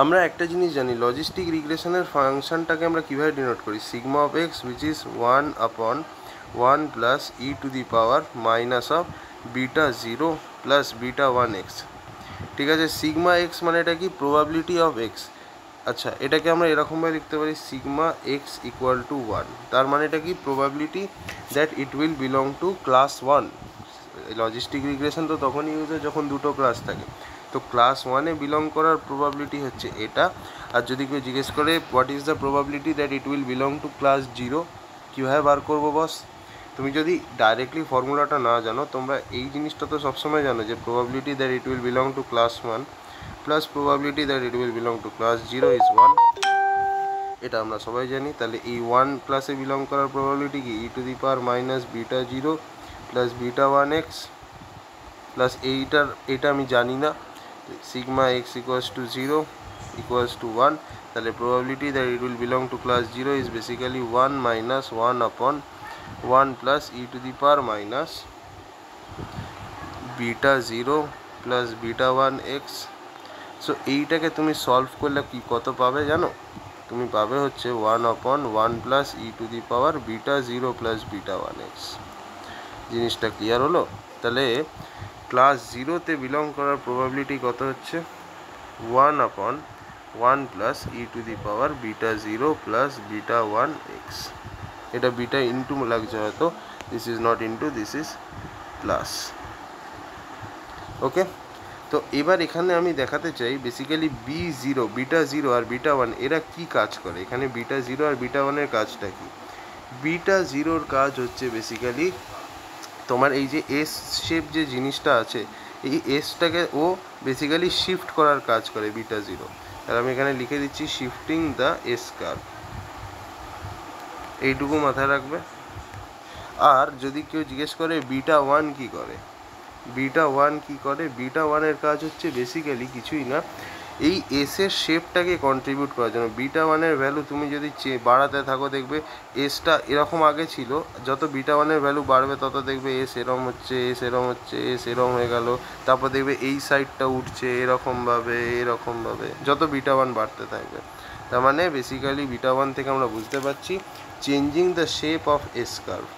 আমরা একটা জিনিস জানি, লজিস্টিক রিগ্রেশনের ফাংশনটাকে আমরা কীভাবে ডিনোট করি, sigma of x which is 1/1 plus e to the power minus of beta 0 plus beta 1x। ঠিক আছে, সিগমা এক্স মানে এটা কি, প্রবাবিলিটি অফ এক্স। আচ্ছা, এটাকে আমরা এরকমভাবে লিখতে পারি, সিগমা এক্স ইকুয়াল টু 1, তার মানে এটা কি, probability that it will belong to class 1। Logistic regression তো তখনই ইউজ হয় যখন দুটো ক্লাস থাকে, তো ক্লাস 1-এ বিলং করার প্রবাবিলিটি হচ্ছে এটা। আর যদি কেউ জিজ্ঞেস করে what is the probability that it will belong to class 0, কীভাবে বার করবো বস? তুমি যদি ডাইরেক্টলি ফর্মুলাটা না জানো, তোমরা এই জিনিসটা তো সবসময় জানো যে probability that it will belong to class 1 plus probability that it will belong to class 0 is 1, এটা আমরা সবাই জানি। তাহলে এই 1 ক্লাসে বিলং করার প্রবাবিলিটি কি, e to the power minus beta 0 plus beta 1x plus এটা আমি জানি না, sigma x equals to 0 equals to 1, তাহলে probability that it will belong to class 0 is basically 1 minus 1/1 plus e to the power minus beta 0 plus beta 1x। So এইটাকে তুমি solve করলে কি কত পাবে জানো? তুমি পাবে হচ্ছে 1/1 plus e to the power beta 0 plus beta 1x। জিনিসটা ক্লিয়ার হলো? তাহলে ক্লাস 0-তে বিলং করার প্রবাবিলিটি কত হচ্ছে, 1/1 plus e to the power beta 0 plus beta 1x। এটা বিটা ইন্টু লাগছে হয়তো, this is not into, this is plus. Okay, তো এবার এখানে আমি দেখাতে চাই বেসিক্যালি বিটা 0 আর বিটা 1 এরা কি কাজ করে। এখানে বিটা 0 আর বিটা 1-এর কাজটা কি? বিটা 0-র কাজ হচ্ছে বেসিক্যালি তোমার এই যে এস শেপ যে জিনিসটা আছে, এই এসটাকে ও বেসিক্যালি শিফট করার কাজ করে বিটা 0। আর আমি এখানে লিখে দিচ্ছি শিফটিং দ্য এস কার্ভ, এইটুকু মাথায় রাখবে। আর যদি কেউ জিজ্ঞেস করে বিটা 1 কি করে, বিটা 1-এর কাজ হচ্ছে বেসিক্যালি কিছুই না, এই এসের শেপটাকে কন্ট্রিবিউট করার জন্য। বিটা 1-এর ভ্যালু তুমি যদি বাড়াতে থাকো, দেখবে এসটা এরকম আগে ছিল, যত বিটা 1-এর ভ্যালু বাড়বে তত দেখবে এস এরম হচ্ছে, এস এরম হয়ে গেল, তারপর দেখবে এই সাইডটা উঠছে এরকমভাবে, যত বিটা 1 বাড়তে থাকবে। তার মানে বেসিক্যালি বিটা 1 থেকে আমরা বুঝতে পারছি changing the shape of S curve,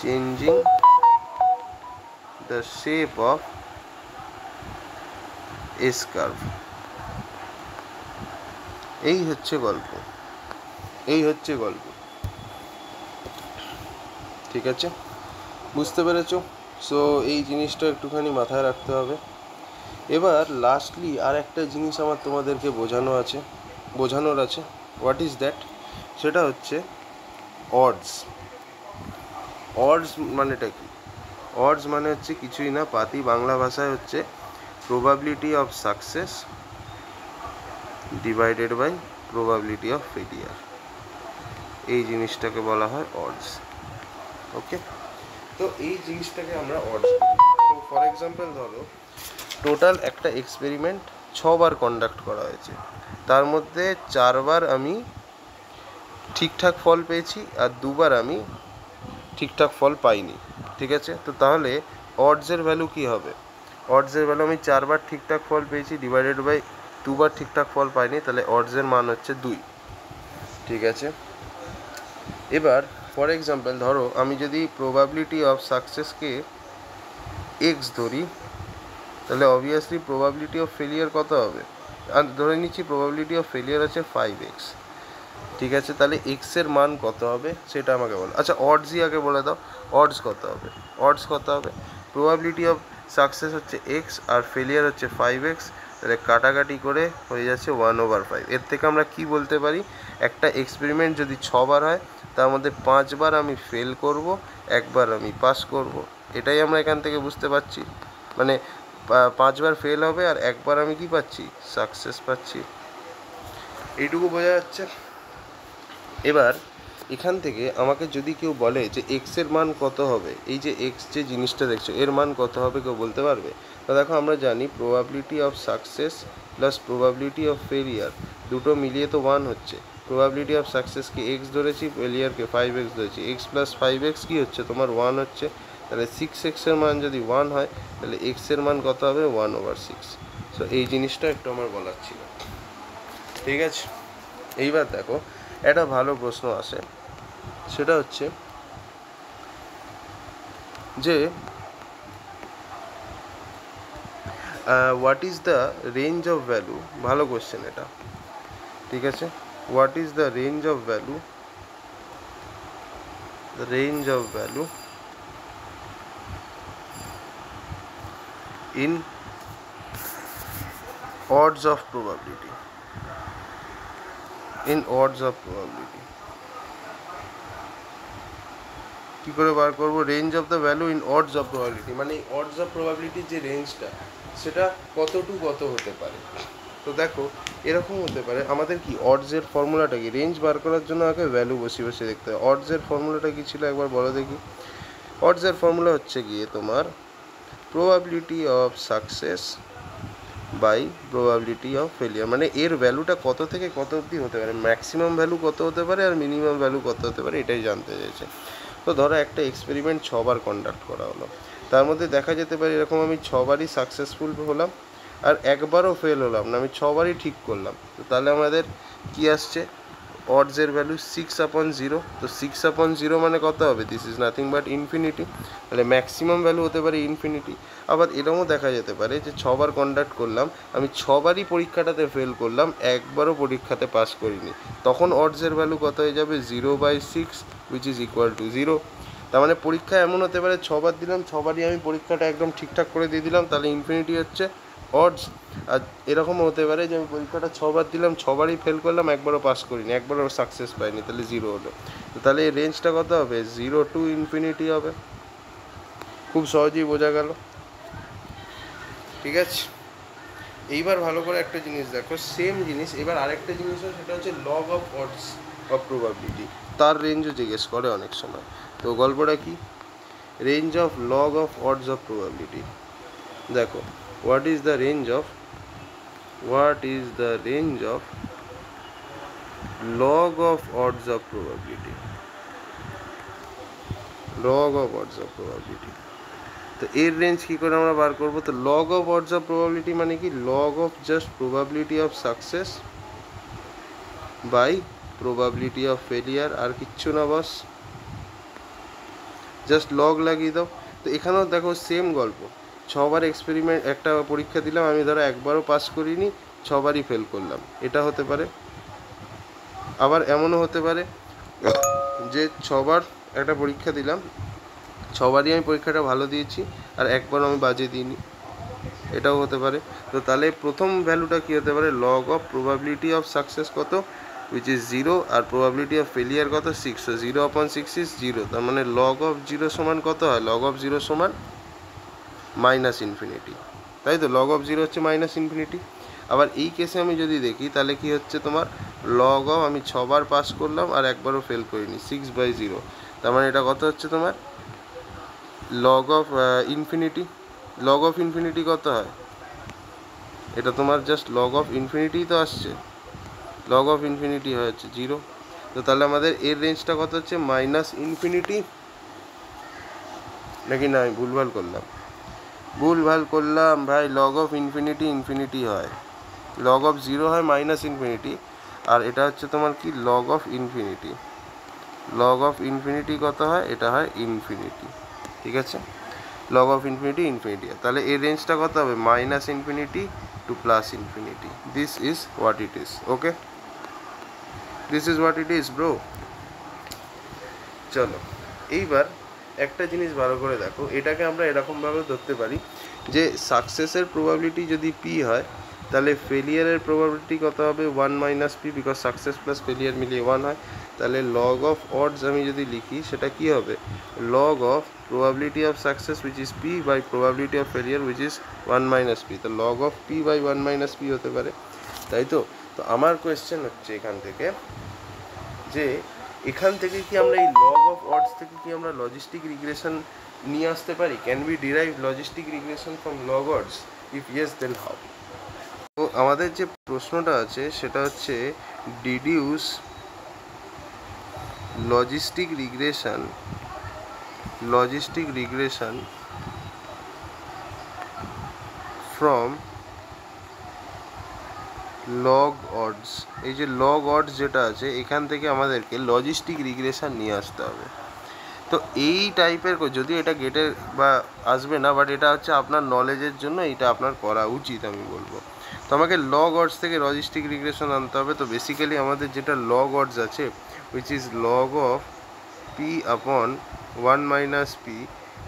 changing the shape of S curve। এই হচ্ছে গল্প। ঠিক আছে, বুঝতে পেরেছো? সো এই জিনিসটা একটুখানি মাথায় রাখতে হবে। এবার লাস্টলি আর একটা জিনিস আমার তোমাদেরকে বোঝানোর আছে, হোয়াট ইজ দ্যাট? সেটা হচ্ছে অডস। অডস মানেটা কি? অডস মানে হচ্ছে কিছুই না, পাতি বাংলা ভাষায় হচ্ছে probability of success divided by probability of failure. এই জিনিসটাকে বলা হয় অডস। ওকে, তো এই জিনিসটাকে আমরা অডস বলি। তো ফর এক্সাম্পল ধরো টোটাল একটা এক্সপেরিমেন্ট 6 বার কন্ডাক্ট করা হয়েছে, তার মধ্যে 4 বার আমি ঠিকঠাক ফল পেয়েছি আর 2 বার আমি ঠিকঠাক ফল পাইনি। ঠিক আছে, তো তাহলে অডসের ভ্যালু কি হবে? অডসের ভ্যালু আমি 4 বার ঠিকঠাক ফল পেয়েছি ডিভাইডেড বাই 2 বার ঠিকঠাক ফল পাইনি, তাহলে অডসের মান হচ্ছে 2। ঠিক আছে, এবার ফর এক্সাম্পল ধরো আমি যদি প্রবাবিলিটি অফ সাকসেসকে এক্স ধরি, তাহলে অবভিয়াসলি প্রবাবিলিটি অফ ফেলিয়ার কত হবে? আর ধরে নিচ্ছি প্রবাবিলিটি অফ ফেলিয়ার আছে 5x। ঠিক আছে, তাহলে এক্সের মান কত হবে সেটা আমাকে বলো। আচ্ছা অডসই আগে বলে দাও, অডস কত হবে? অডস কত হবে? প্রবাবিলিটি অফ সাকসেস হচ্ছে এক্স আর ফেলিয়ার হচ্ছে 5x, তাহলে কাটাকাটি করে হয়ে যাচ্ছে 1/5। এর থেকে আমরা কি বলতে পারি? একটা এক্সপেরিমেন্ট যদি 6 বার হয়, তার মধ্যে 5 বার আমি ফেল করব, 1 বার আমি পাস করব। এটাই আমরা এখান থেকে বুঝতে পারছি, মানে 5 বার ফেল হবে আর 1 বার আমি কি পাচ্ছি? সাকসেস পাচ্ছি। এইটুকু বোঝা যাচ্ছে। এবার এখান থেকে আমাকে যদি কেউ বলে যে এক্সের মান কত হবে, এই যে এক্স যে জিনিসটা দেখছো এর মান কত হবে, কেউ বলতে পারবে? তো দেখো আমরা জানি probability of success plus probability of failure দুটো মিলিয়ে তো 1 হচ্ছে। প্রবাবিলিটি অফ সাকসেসকে এক্স ধরেছি, ফেলিয়ারকে 5x ধরেছি, এক্স প্লাস 5x কী হচ্ছে তোমার 1 হচ্ছে। তাহলে 6x এর মান যদি 1 হয়, তাহলে এক্সের মান কত হবে? 1/6। সো এই জিনিসটা একটু আমার বলার ছিল। ঠিক আছে, এইবার দেখো একটা ভালো প্রশ্ন আসে, সেটা হচ্ছে যে what is the range of value? ভালো কোশ্চেন এটা। ঠিক আছে, what is the range of value? The range of value in odds of probability, in odds of probability কি করে বার করব? Range of the value in odds of probability, মানে odds of probability যে রেঞ্জটা সেটা কতটুকু কত হতে পারে। তো দেখো এরকম হতে পারে, আমাদের কি অডসের ফর্মুলাটা কি? রেঞ্জ বার করার জন্য আগে ভ্যালু বসে বসে দেখতে হয়। অডসের ফর্মুলাটা কি ছিল একবার বলো দেখি। অডসের ফর্মুলা হচ্ছে গিয়ে তোমার probability of success by probability of failure, মানে এর ভ্যালুটা কত থেকে কত অবধি হতে পারে, ম্যাক্সিমাম ভ্যালু কত হতে পারে আর মিনিমাম ভ্যালু কত হতে পারে, এটাই জানতে চাইছে। তো ধরো একটা এক্সপেরিমেন্ট 6 বার কন্ডাক্ট করা হলো, তার মধ্যে দেখা যেতে পারে এরকম আমি 6 বারই সাকসেসফুল হলাম আর একবারও ফেল হলাম না, আমি 6 বারই ঠিক করলাম। তো তাহলে আমাদের কি আসছে? অডসের ভ্যালু 6/0। তো 6/0 মানে কত হবে? This is nothing but infinity. তাহলে ম্যাক্সিমাম ভ্যালু হতে পারে ইনফিনিটি। আবার এরকমও দেখা যেতে পারে যে 6 বার কন্ডাক্ট করলাম, আমি 6 বারই পরীক্ষাটাতে ফেল করলাম, একবারও পরীক্ষাতে পাস করিনি, তখন অডসের ভ্যালু কত হয়ে যাবে? 0/6 উইচ ইজ ইকুয়াল টু 0। তার মানে পরীক্ষা এমন হতে পারে 6 বার দিলাম, 6 বারই আমি পরীক্ষাটা একদম ঠিকঠাক করে দিয়ে দিলাম, তাহলে ইনফিনিটি হচ্ছে অডস। আর এরকমও হতে পারে যে আমি পরীক্ষাটা 6 বার দিলাম, 6 বারই ফেল করলাম, একবারও পাস করিনি, একবারও সাকসেস পাইনি, তাহলে 0 হলো। তো তাহলে এই রেঞ্জটা কত হবে? 0 to ইনফিনিটি হবে। খুব সহজেই বোঝা গেল। ঠিক আছে, এইবার ভালো করে একটা জিনিস দেখো, সেম জিনিস এবার আরেকটা জিনিস হয়, সেটা হচ্ছে log of odds of probability. তার রেঞ্জও জিজ্ঞেস করে অনেক সময়। তো গল্পটা কি? Range of log of odds of probability. দেখো what is the range of log of odds of probability? log of odds of probability, তো এর রেঞ্জ কী করে আমরা বার করবো? তো log of odds of probability মানে কি? log of just probability of success by probability of failure, আর কিচ্ছু না, বস জাস্ট লগ লাগিয়ে দাও। তো এখানেও দেখো সেম গল্প, 6 বার এক্সপেরিমেন্ট একটা পরীক্ষা দিলাম, আমি ধরো একবারও পাস করিনি, 6 বারই ফেল করলাম, এটা হতে পারে। আবার এমনও হতে পারে যে 6 বার একটা পরীক্ষা দিলাম, 6 বারই আমি পরীক্ষাটা ভালো দিয়েছি আর একবারও আমি বাজে দিইনি, এটাও হতে পারে। তো তাহলে প্রথম ভ্যালুটা কী হতে পারে? Log of probability of success কত? which is 0 আর probability of failure কত 6, so 0/6 is 0, তার মানে log of 0 সমান কত হয়, log of 0 সমান মাইনাস ইনফিনিটি, তাই তো log of 0 হচ্ছে মাইনাস ইনফিনিটি। আবার এই কেসে আমি যদি দেখি তাহলে কি হচ্ছে তোমার log of আমি 6 বার পাস করলাম আর একবারও ফেল করিনি, 6/0, তার মানে এটা কত হচ্ছে তোমার log of infinity. log of infinity কত হয়, এটা তোমার জাস্ট log of ইনফিনিটি তো আসছে, log of ইনফিনিটি হচ্ছে 0, তো তাহলে আমাদের এর রেঞ্জটা কত হচ্ছে মাইনাস ইনফিনিটি, নাকি না আমি ভুলভাল করলাম ভাই, log of ইনফিনিটি ইনফিনিটি হয়, log of 0 হয় মাইনাস ইনফিনিটি, আর এটা হচ্ছে তোমার কি log of infinity, log of infinity কত হয়, এটা হয় ইনফিনিটি, ঠিক আছে, log of ইনফিনিটি ইনফিনিটি, তাহলে এর রেঞ্জটা কত হবে minus infinity two plus infinity, this is what it is, okay, this is what it is bro. চলো এইবার একটা জিনিস ভালো করে দেখো, এটাকে আমরা এরকমভাবে ধরতে পারি যে সাকসেসের প্রবাবিলিটি যদি পি হয় তাহলে ফেলিয়ারের প্রবাবিলিটি কত হবে 1 minus P, because success plus failure মিলিয়ে 1 হয়, তাহলে লগ অফ অডস আমি যদি লিখি সেটা কি হবে log of probability of success which is P by probability of failure which is 1 minus P, তো log of P by 1 minus P হতে পারে, তাই তো। তো আমার কোয়েশ্চেন হচ্ছে এখান থেকে যে এখান থেকে কি আমরা এই লগ অফ অডস থেকে কি আমরা লজিস্টিক রিগ্রেশন নিয়ে আসতে পারি, can be derive logistic regression from log odds, if yes then how. তো আমাদের যে প্রশ্নটা আছে সেটা হচ্ছে deduce logistic regression from log odds, এই যে লগ অডস যেটা আছে এখান থেকে আমাদেরকে লজিস্টিক রিগ্রেশন নিয়ে আসতে হবে। তো এই টাইপের যদি এটা গেটে বা আসবে না, বাট এটা হচ্ছে আপনার নলেজের জন্য এটা আপনার করা উচিত আমি বলবো। তো আমাকে লগ অডস থেকে লজিস্টিক রিগ্রেশন আনতে হবে। তো বেসিক্যালি আমাদের যেটা লগ অডস আছে which is log of P আপন 1 মাইনাস পি,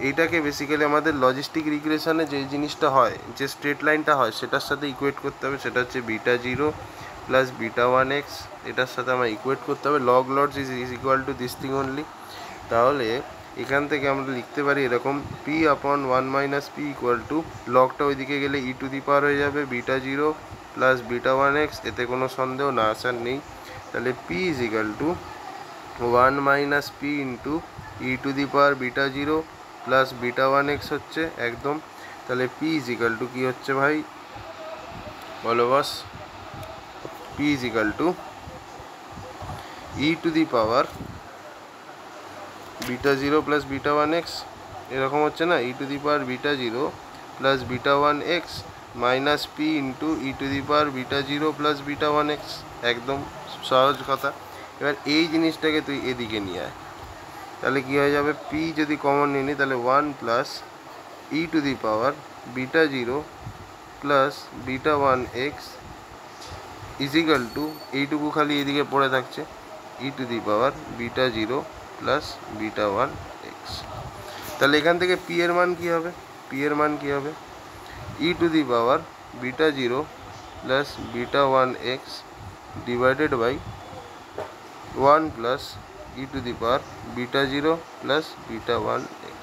এইটাকে বেসিক্যালি আমাদের লজিস্টিক রিগ্রেশনে যে জিনিসটা হয়, যে স্ট্রেট লাইনটা হয় সেটার সাথে ইকুয়েট করতে হবে, সেটা হচ্ছে বিটা 0 প্লাস বিটা 1x, এটার সাথে আমার ইকুয়েট করতে হবে, log odds is equal to this thing only. তাহলে এখান থেকে আমরা লিখতে পারি এরকম পি আপন 1 মাইনাস পি ইকুয়াল টু লগটা ওইদিকে গেলে ই টু দি পাওয়ার হয়ে যাবে বিটা 0 প্লাস বিটা 1x, এতে কোনো সন্দেহ না আসার নেই। তাহলে P is equal to 1 minus P into e to the power beta 0 plus beta 1x হচ্ছে একদম। তাহলে পি ইজ ইকুয়াল টু কী হচ্ছে ভাই বলো boss, P is equal to e to the power beta 0 plus beta 1x, এরকম হচ্ছে না, e to the power beta 0 plus beta 1x minus P into e to the power beta 0 plus beta 1x, একদম সহজ কথা। এবার এই জিনিসটাকে তুই এদিকে নিয়ে আয়, তাহলে কী হয়ে যাবে পি যদি কমন নিয়ে নিই তাহলে 1 plus e to the power beta 0 plus beta 1x is equal to এইটুকু খালি এদিকে পড়ে থাকছে e to the power beta 0 plus beta 1x। তাহলে এখান থেকে পি এর মান কী হবে, পি এর মান কী হবে e to the power beta 0 plus beta 1x divided by 1 plus e to the power beta 0 plus beta 1x।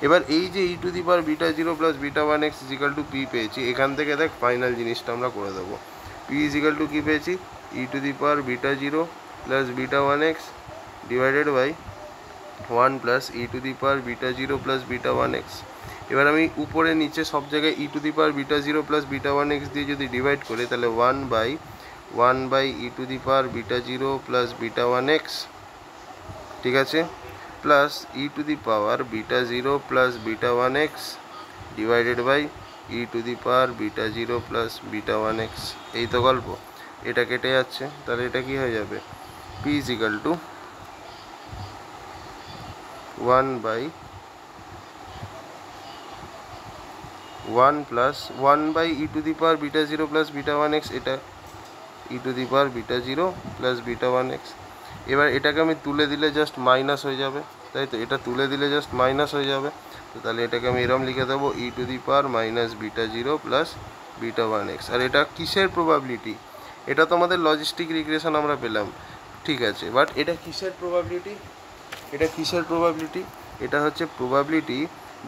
এবার এই যে e to the power beta 0 plus beta 1x is equal to P পেয়েছি, এখান থেকে দেখ ফাইনাল জিনিসটা আমরা করে দেবো। পি ইজিক্যাল টু কী পেয়েছি e to the power beta 0 plus beta 1x divided by 1 plus e to the power beta 0 plus beta 1x। এবার আমি উপরে নিচে সব জায়গায় e to the power beta 0 plus beta 1x দিয়ে যদি ডিভাইড করি তাহলে 1 by e to the power beta 0 plus beta 1x, ঠিক আছে, plus e to the power beta 0 plus beta 1x divided by e to the power beta 0 plus beta 1x। এই তো গল্প, এটা কেটে যাচ্ছে, তাহলে এটা কি হয়ে যাবে P is equal to 1 by 1 plus 1 by e to the power beta 0 plus beta 1x, এটা e to the power beta 0 plus beta 1x। এবার এটাকে আমি তুলে দিলে জাস্ট মাইনাস হয়ে যাবে, তাই তো, এটা তুলে দিলে জাস্ট মাইনাস হয়ে যাবে। তো তাহলে এটাকে আমি এরম লিখে দেবো e to the power minus beta 0 plus beta 1x। আর এটা কিসের প্রবাবিলিটি, এটা তো আমাদের লজিস্টিক রিগ্রেশন আমরা পেলাম, ঠিক আছে। বাট এটা কিসের প্রবাবিলিটি, এটা কিসের প্রবাবিলিটি, এটা হচ্ছে probability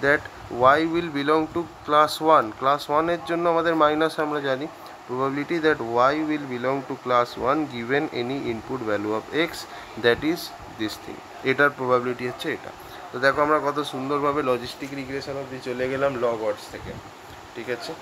that why will belong to class one. Class ওয়ানের জন্য আমাদের মাইনাস আমরা জানি, probability that y will belong to class 1 given any input value of x, that is this thing, এটার probability হচ্ছে এটা। তো দেখো আমরা কত সুন্দরভাবে লজিস্টিক রিগ্রেশন অবধি চলে গেলাম লগ অডস থেকে, ঠিক আছে।